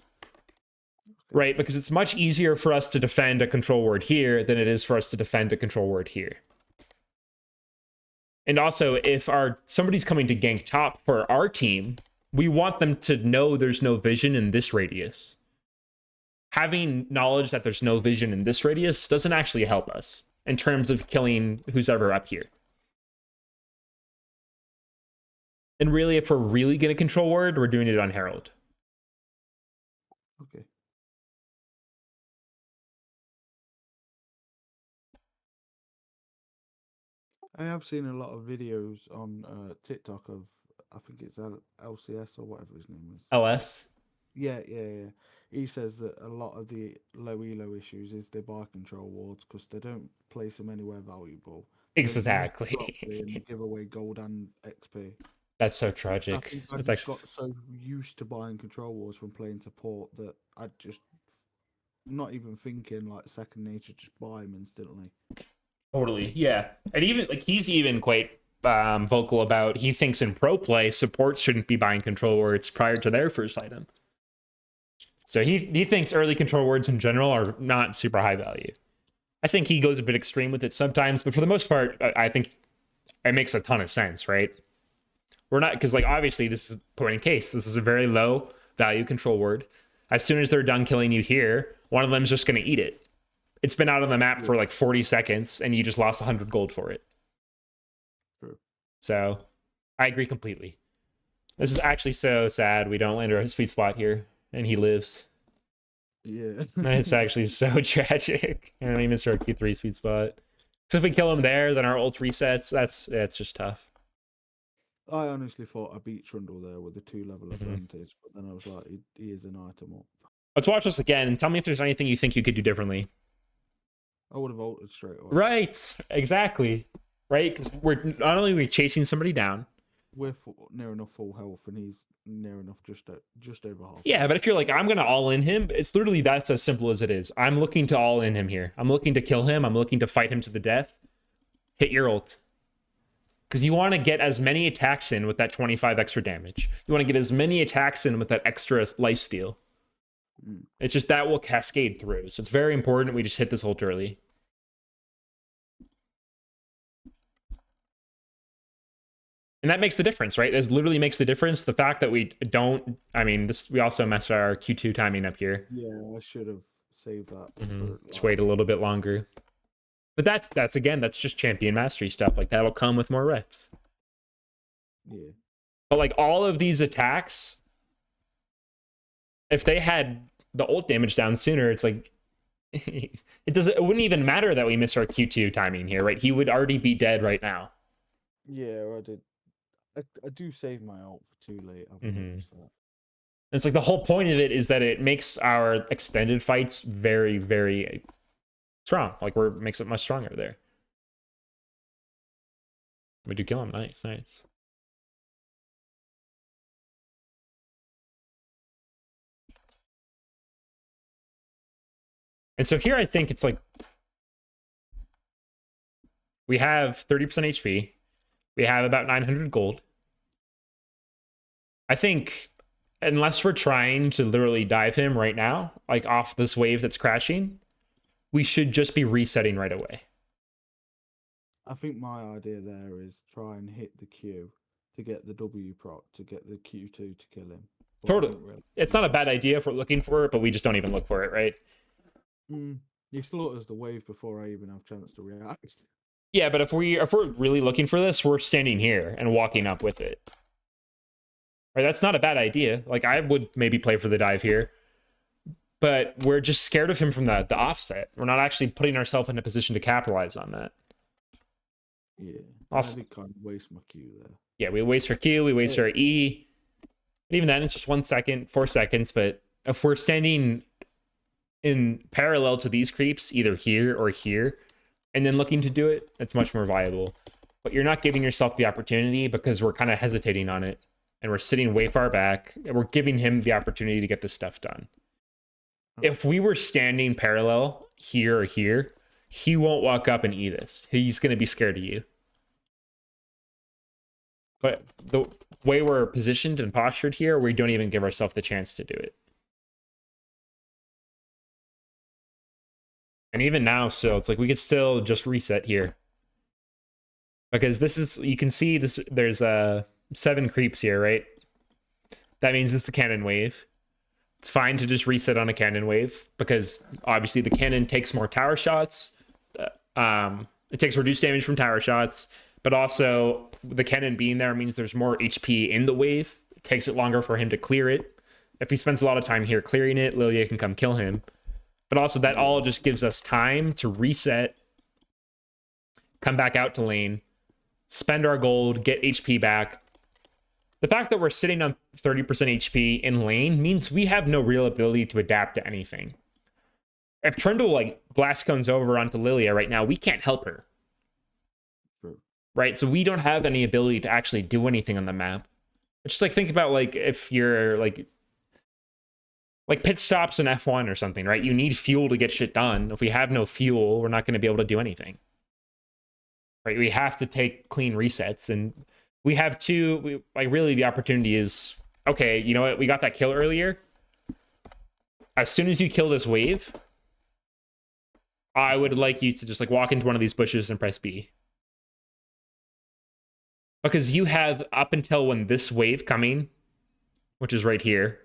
Right? Because it's much easier for us to defend a control word here than it is for us to defend a control word here. And also, if somebody's coming to gank top for our team, we want them to know there's no vision in this radius. Having knowledge that there's no vision in this radius doesn't actually help us in terms of killing who's ever up here. And really, if we're really going to control word, we're doing it on Herald. Okay. I have seen a lot of videos on TikTok of, I think it's LCS or whatever his name is. LS? Yeah. He says that a lot of the low elo issues is they buy control wards because they don't place them anywhere valuable. Exactly. And they give away gold and XP. That's so I tragic. think I It's just actually... got so used to buying control wards from playing support that I just, not even thinking, like second nature, just buy them instantly. Totally, yeah. And even, like, he's even quite vocal about, he thinks in pro play, support shouldn't be buying control words prior to their first item. So he thinks early control words in general are not super high value. I think he goes a bit extreme with it sometimes, but for the most part, I think it makes a ton of sense, right? We're not, because, like, obviously this is point in case. This is a very low value control word. As soon as they're done killing you here, one of them's just going to eat it. It's been out on the map for like 40 seconds, and you just lost 100 gold for it. True. So, I agree completely. This is actually so sad we don't land our sweet spot here, and he lives. Yeah. It's actually so tragic. And we missed our Q3 sweet spot. So if we kill him there, then our ult resets. That's just tough. I honestly thought I beat Trundle there with a 2-level advantage, but then I was like, he is an item up. Let's watch this again and tell me if there's anything you think you could do differently. I would have ulted straight away. Right, exactly. Right, because we're not only are we chasing somebody down. We're near enough full health, and he's near enough just over half. Yeah, but if you're like, I'm going to all in him, it's literally that's as simple as it is. I'm looking to all in him here. I'm looking to kill him. I'm looking to fight him to the death. Hit your ult. Because you want to get as many attacks in with that 25 extra damage. You want to get as many attacks in with that extra lifesteal. It's just that will cascade through. So it's very important we just hit this ult early. And that makes the difference, right? This literally makes the difference. The fact that we don't, I mean, this we also messed our Q2 timing up here. Yeah, I should have saved that for Just wait a little bit longer. But that's again, that's just champion mastery stuff. Like that'll come with more reps. Yeah. But like all of these attacks, if they had the ult damage down sooner, it's like it wouldn't even matter that we missed our Q2 timing here, right? He would already be dead right now. Yeah, I did. I do save my ult for too late. I've noticed that. It's like the whole point of it is that it makes our extended fights very, very strong. Like makes it much stronger there. We do kill him. Nice, nice. And so here I think it's like we have 30% HP. We have about 900 gold. I think unless we're trying to literally dive him right now, like off this wave that's crashing, we should just be resetting right away. I think my idea there is try and hit the Q to get the W proc to get the Q2 to kill him. Totally. It's not a bad idea if we're looking for it, but we just don't even look for it, right? He slaughters the wave before I even have a chance to react. Yeah, but if we're really looking for this, we're standing here and walking up with it. Right, that's not a bad idea. Like I would maybe play for the dive here, but we're just scared of him from the offset. We're not actually putting ourselves in a position to capitalize on that. Yeah, Also, I did kind of waste my Q there. Yeah, we waste our Q, we waste our E. And even then, it's just 1 second, 4 seconds. But if we're standing in parallel to these creeps, either here or here, and then looking to do it, it's much more viable. But you're not giving yourself the opportunity because we're kind of hesitating on it. And we're sitting way far back, and we're giving him the opportunity to get this stuff done. If we were standing parallel here or here, he won't walk up and eat this. He's going to be scared of you. But the way we're positioned and postured here, we don't even give ourselves the chance to do it. And even now, still, it's like we could still just reset here. Because this is, you can see this, there's 7 creeps here, right? That means it's a cannon wave. It's fine to just reset on a cannon wave because obviously the cannon takes more tower shots. It takes reduced damage from tower shots, but also the cannon being there means there's more HP in the wave. It takes it longer for him to clear it. If he spends a lot of time here clearing it, Lilia can come kill him. But also that all just gives us time to reset, come back out to lane, spend our gold, get HP back. The fact that we're sitting on 30% HP in lane means we have no real ability to adapt to anything. If Trundle like blast cones over onto Lilia right now, we can't help her. True. Right? So we don't have any ability to actually do anything on the map. It's just like think about like if you're like pit stops in F1 or something, right? You need fuel to get shit done. If we have no fuel, we're not going to be able to do anything. Right? We have to take clean resets, and we have to, like, really the opportunity is, okay, you know what? We got that kill earlier. As soon as you kill this wave, I would like you to just like walk into one of these bushes and press B. Because you have up until when this wave coming, which is right here,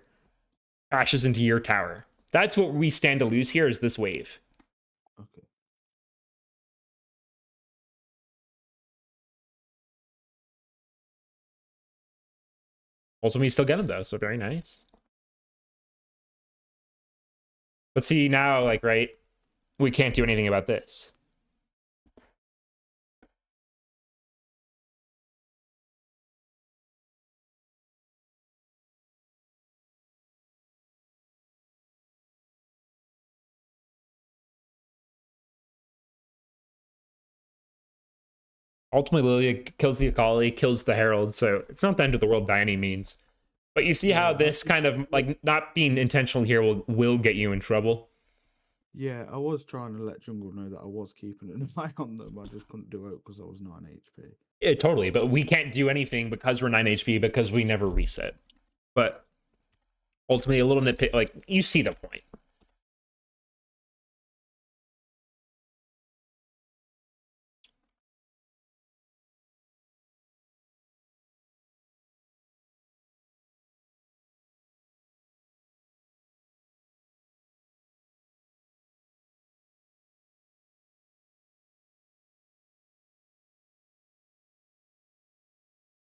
crashes into your tower. That's what we stand to lose here is this wave. Okay. Ultimately, you still get him though, so very nice. But see now, like, right, we can't do anything about this. Ultimately, Lilia kills the Akali, kills the Herald, so it's not the end of the world by any means. But you see how this kind of, like, not being intentional here will get you in trouble. Yeah, I was trying to let Jungle know that I was keeping an eye on them. I just couldn't do it because I was 9 HP. Yeah, totally, but we can't do anything because we're 9 HP because we never reset. But ultimately, a little nitpick, like, you see the point.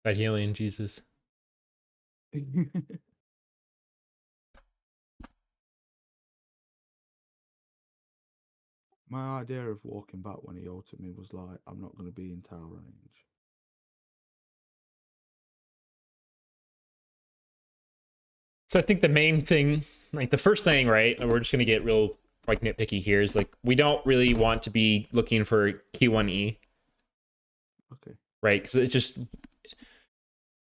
That healing, Jesus. My idea of walking back when he ulted me was like, I'm not going to be in tower range. So I think the main thing, like the first thing, right, and we're just going to get real like nitpicky here, is like we don't really want to be looking for Q1E. Okay. Right? Because it's just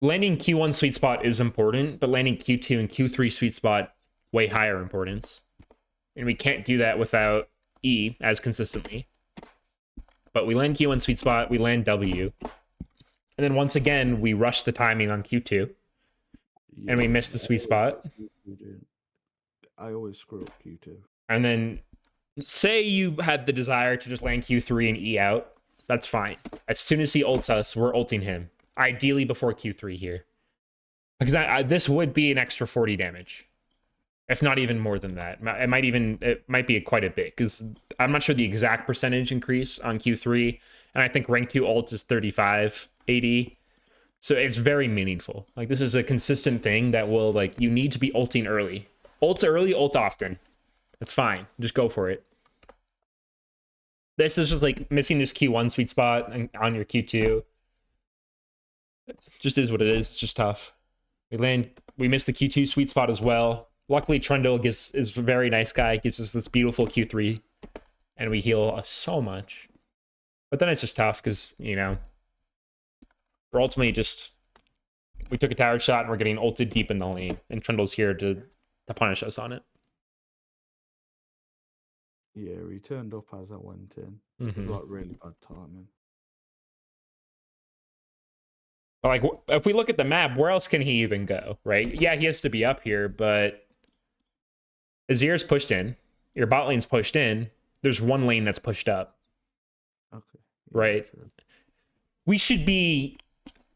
landing Q1 sweet spot is important, but landing Q2 and Q3 sweet spot way higher importance. And we can't do that without E as consistently. But we land Q1 sweet spot, we land W. And then once again, we rush the timing on Q2. And we miss the sweet spot. I always screw up Q2. And then say you had the desire to just land Q3 and E out. That's fine. As soon as he ults us, we're ulting him. Ideally before Q3 here. Because this would be an extra 40 damage. If not even more than that. It might be quite a bit. Because I'm not sure the exact percentage increase on Q3. And I think rank 2 ult is 35 AD. So it's very meaningful. Like, this is a consistent thing that will, like, you need to be ulting early. Ult early, ult often. That's fine. Just go for it. This is just, like, missing this Q1 sweet spot on your Q2. It just is what it is. It's just tough. We missed the Q2 sweet spot as well. Luckily, Trundle is a very nice guy. Gives us this beautiful Q3. And we heal so much. But then it's just tough because, you know, we're ultimately just... We took a tower shot and we're getting ulted deep in the lane. And Trundle's here to punish us on it. Yeah, he turned up as I went in. It was like really bad timing. Like, if we look at the map, where else can he even go, right? Yeah, he has to be up here, but Azir's pushed in. Your bot lane's pushed in. There's one lane that's pushed up. Okay. Yeah, right? Sure. We should be...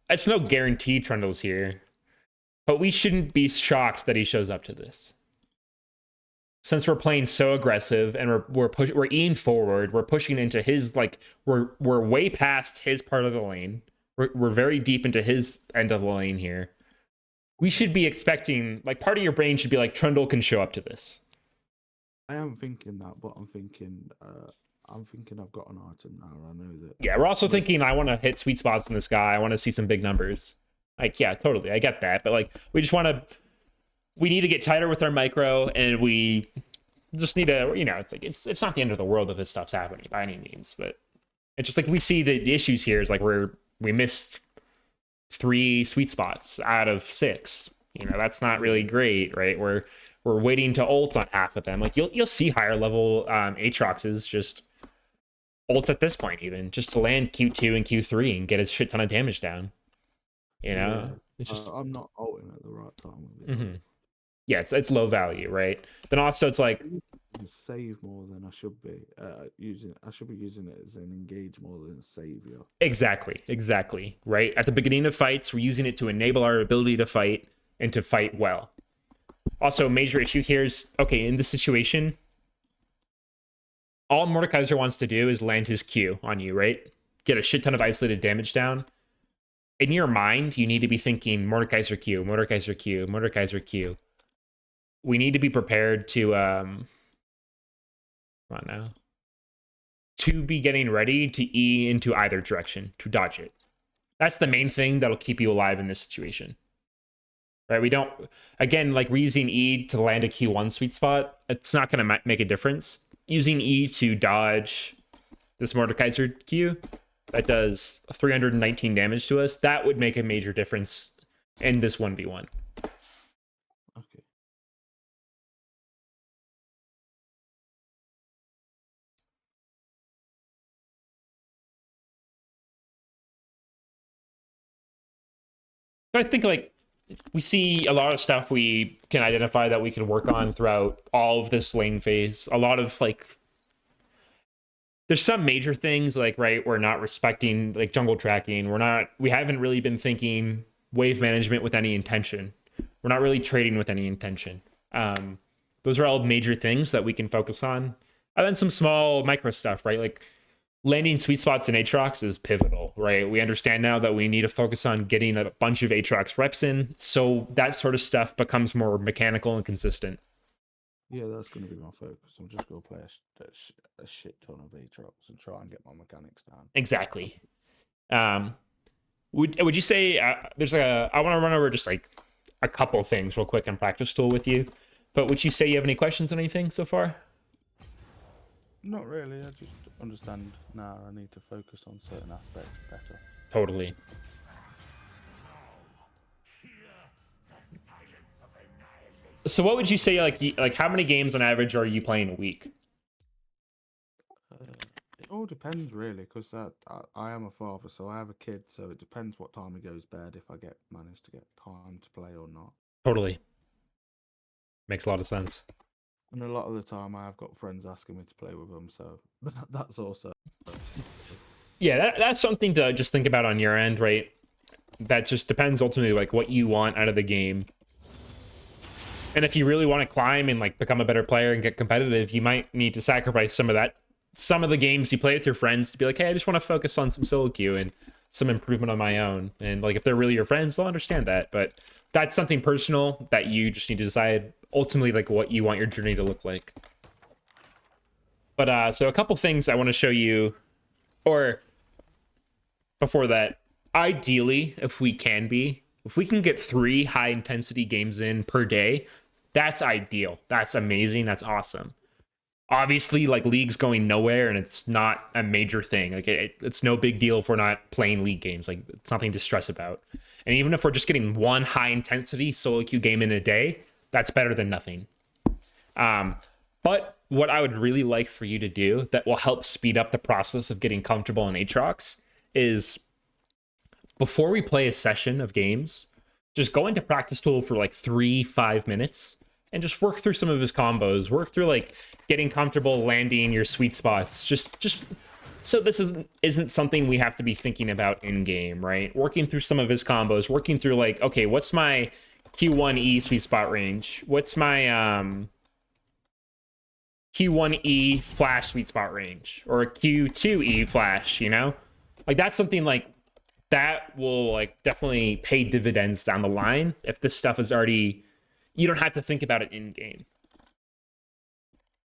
It's no guarantee Trundle's here, but we shouldn't be shocked that he shows up to this. Since we're playing so aggressive and we're eating forward, we're pushing into his, like, we're way past his part of the lane. We're very deep into his end of the lane here. We should be expecting, like, part of your brain should be like, Trundle can show up to this. I am thinking that, but I'm thinking I've got an item now. I know that. Yeah, we're also thinking I want to hit sweet spots in this guy. I want to see some big numbers. Like, yeah, totally. I get that. But, like, we need to get tighter with our micro, and we just need to, you know, it's like, it's not the end of the world that this stuff's happening by any means. But it's just like we see the issues here is like we missed 3 sweet spots out of 6. You know, that's not really great, right? We're waiting to ult on half of them. Like, you'll see higher level Aatroxes just ult at this point, even just to land Q2 and Q3 and get a shit ton of damage down. You know, yeah. it's just I'm not ulting at the right time. Yeah, it's low value, right? Then also it's like save more than I should be using. I should be using it as an engage more than a savior. Exactly, right? At the beginning of fights, we're using it to enable our ability to fight and to fight well. Also, a major issue here is, okay, in this situation, all Mordekaiser wants to do is land his Q on you, right? Get a shit ton of isolated damage down. In your mind, you need to be thinking Mordekaiser Q, Mordekaiser Q, Mordekaiser Q. We need to be prepared to, come on now, to be getting ready to E into either direction, to dodge it. That's the main thing that'll keep you alive in this situation. Right? We don't, again, like, we're using E to land a Q1 sweet spot. It's not going to make a difference. Using E to dodge this Mordekaiser Q that does 319 damage to us, that would make a major difference in this 1v1. Okay. So I think, like, we see a lot of stuff we can identify that we can work on throughout all of this lane phase. A lot of, like, there's some major things, like, right, we're not respecting, like, jungle tracking. We haven't really been thinking wave management with any intention. We're not really trading with any intention. Those are all major things that we can focus on. And then some small micro stuff, right? Like, landing sweet spots in Aatrox is pivotal, right? We understand now that we need to focus on getting a bunch of Aatrox reps in, so that sort of stuff becomes more mechanical and consistent. Yeah, that's going to be my focus. I'm just going to play a shit ton of Aatrox and try and get my mechanics down. Exactly. Would you say there's I want to run over just like a couple things real quick on practice tool with you, but would you say you have any questions on anything so far? Not really. I just understand now I need to focus on certain aspects better. Totally. So what would you say like how many games on average are you playing a week? It all depends really, because I am a father, so I have a kid. So it depends what time he goes to bed, if I manage to get time to play or not. Totally. Makes a lot of sense. And a lot of the time, I have got friends asking me to play with them, so that's also. Yeah, that's something to just think about on your end, right? That just depends ultimately like what you want out of the game. And if you really want to climb and like become a better player and get competitive, you might need to sacrifice some of the games you play with your friends to be like, hey, I just want to focus on some solo queue and some improvement on my own. And like if they're really your friends, they'll understand that. But that's something personal that you just need to decide ultimately like what you want your journey to look like. But so a couple things I want to show you, or before that, ideally, if we can get 3 high intensity games in per day, that's ideal. That's amazing. That's awesome. Obviously, like league's going nowhere and it's not a major thing. Like it's no big deal if we're not playing league games. Like it's nothing to stress about. And even if we're just getting 1 high intensity solo queue game in a day, that's better than nothing. But what I would really like for you to do that will help speed up the process of getting comfortable in Aatrox is before we play a session of games, just go into practice tool for like 3-5 minutes and just work through some of his combos, work through like getting comfortable landing your sweet spots. Just so this isn't something we have to be thinking about in game, right? Working through some of his combos, working through like, okay, what's my Q1E sweet spot range? What's my Q1E flash sweet spot range? Or a Q2E flash, you know? Like that's something like that will like definitely pay dividends down the line if this stuff is already, you don't have to think about it in game.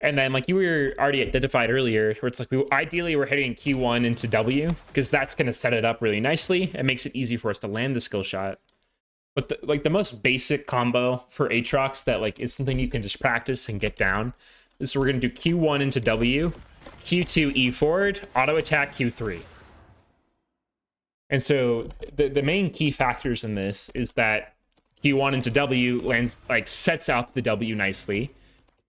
And then like you were already identified earlier, where it's like ideally we're hitting Q1 into W because that's going to set it up really nicely. It makes it easy for us to land the skill shot. But the most basic combo for Aatrox that like is something you can just practice and get down is we're going to do Q1 into W, Q2 E forward, auto attack Q3. And so the main key factors in this is that Q1 into W lands like sets up the W nicely,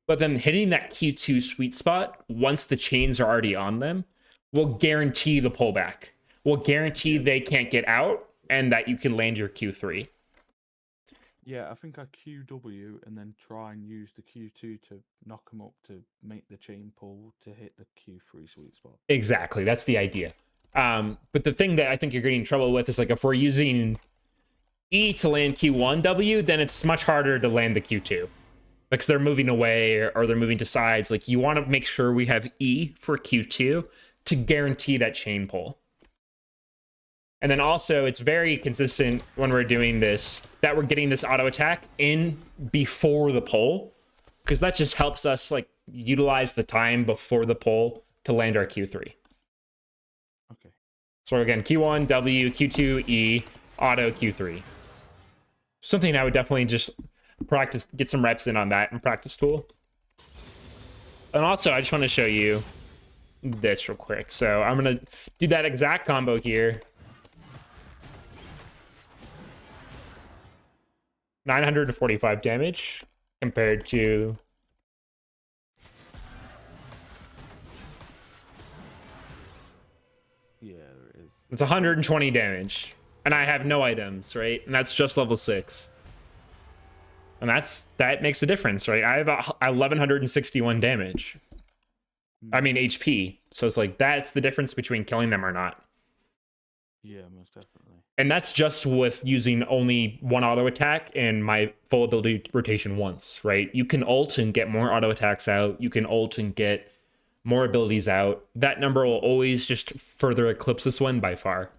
but then hitting that Q2 sweet spot once the chains are already on them will guarantee the pullback. Will guarantee they can't get out and that you can land your Q3. Yeah, I think I QW and then try and use the Q2 to knock them up to make the chain pull to hit the Q3 sweet spot. Exactly, that's the idea. But the thing that I think you're getting in trouble with is like if we're using E to land Q1W, then it's much harder to land the Q2 because they're moving away or they're moving to sides. Like you want to make sure we have E for Q2 to guarantee that chain pull. And then also it's very consistent when we're doing this that we're getting this auto attack in before the pull, because that just helps us like utilize the time before the pull to land our Q3. Okay. So again, Q1, W, Q2, E, auto, Q3. Something I would definitely just practice, get some reps in on that in practice tool. And also, I just want to show you this real quick. So I'm going to do that exact combo here. 945 damage compared to... Yeah, it is. It's 120 damage. And I have no items, right? And that's just level 6. And that makes a difference, right? I have 1161 damage. I mean HP. So it's like that's the difference between killing them or not. Yeah, most definitely. And that's just with using only one auto attack and my full ability rotation once, right? You can ult and get more auto attacks out. You can ult and get more abilities out, that number will always just further eclipse this one by far.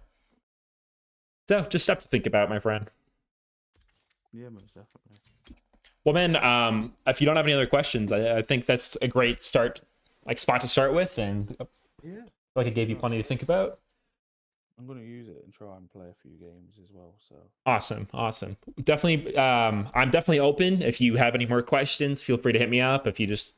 So just stuff to think about, my friend. Yeah, most definitely. Well, man, if you don't have any other questions, I think that's a great spot to start with, and Yeah. like I gave you plenty to think about. I'm gonna use it and try and play a few games as well. So Awesome. Definitely, I'm definitely open. If you have any more questions, feel free to hit me up. If you just,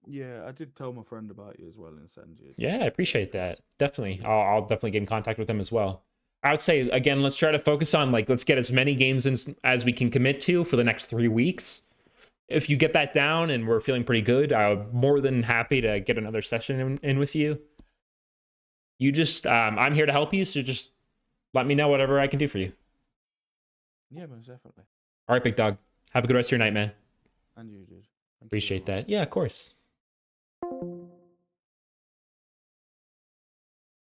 yeah, I did tell my friend about you as well and send you. yeah, I appreciate that. Definitely, I'll definitely get in contact with him as well. I would say again, let's try to focus on let's get as many games as we can commit to for the next 3 weeks. If you get that down and we're feeling pretty good, I'm more than happy to get another session in with you. You just, I'm here to help you, so just let me know whatever I can do for you. Yeah, most definitely. All right, big dog. Have a good rest of your night, man. And you, dude. Thank you very Appreciate much. that. Yeah, of course.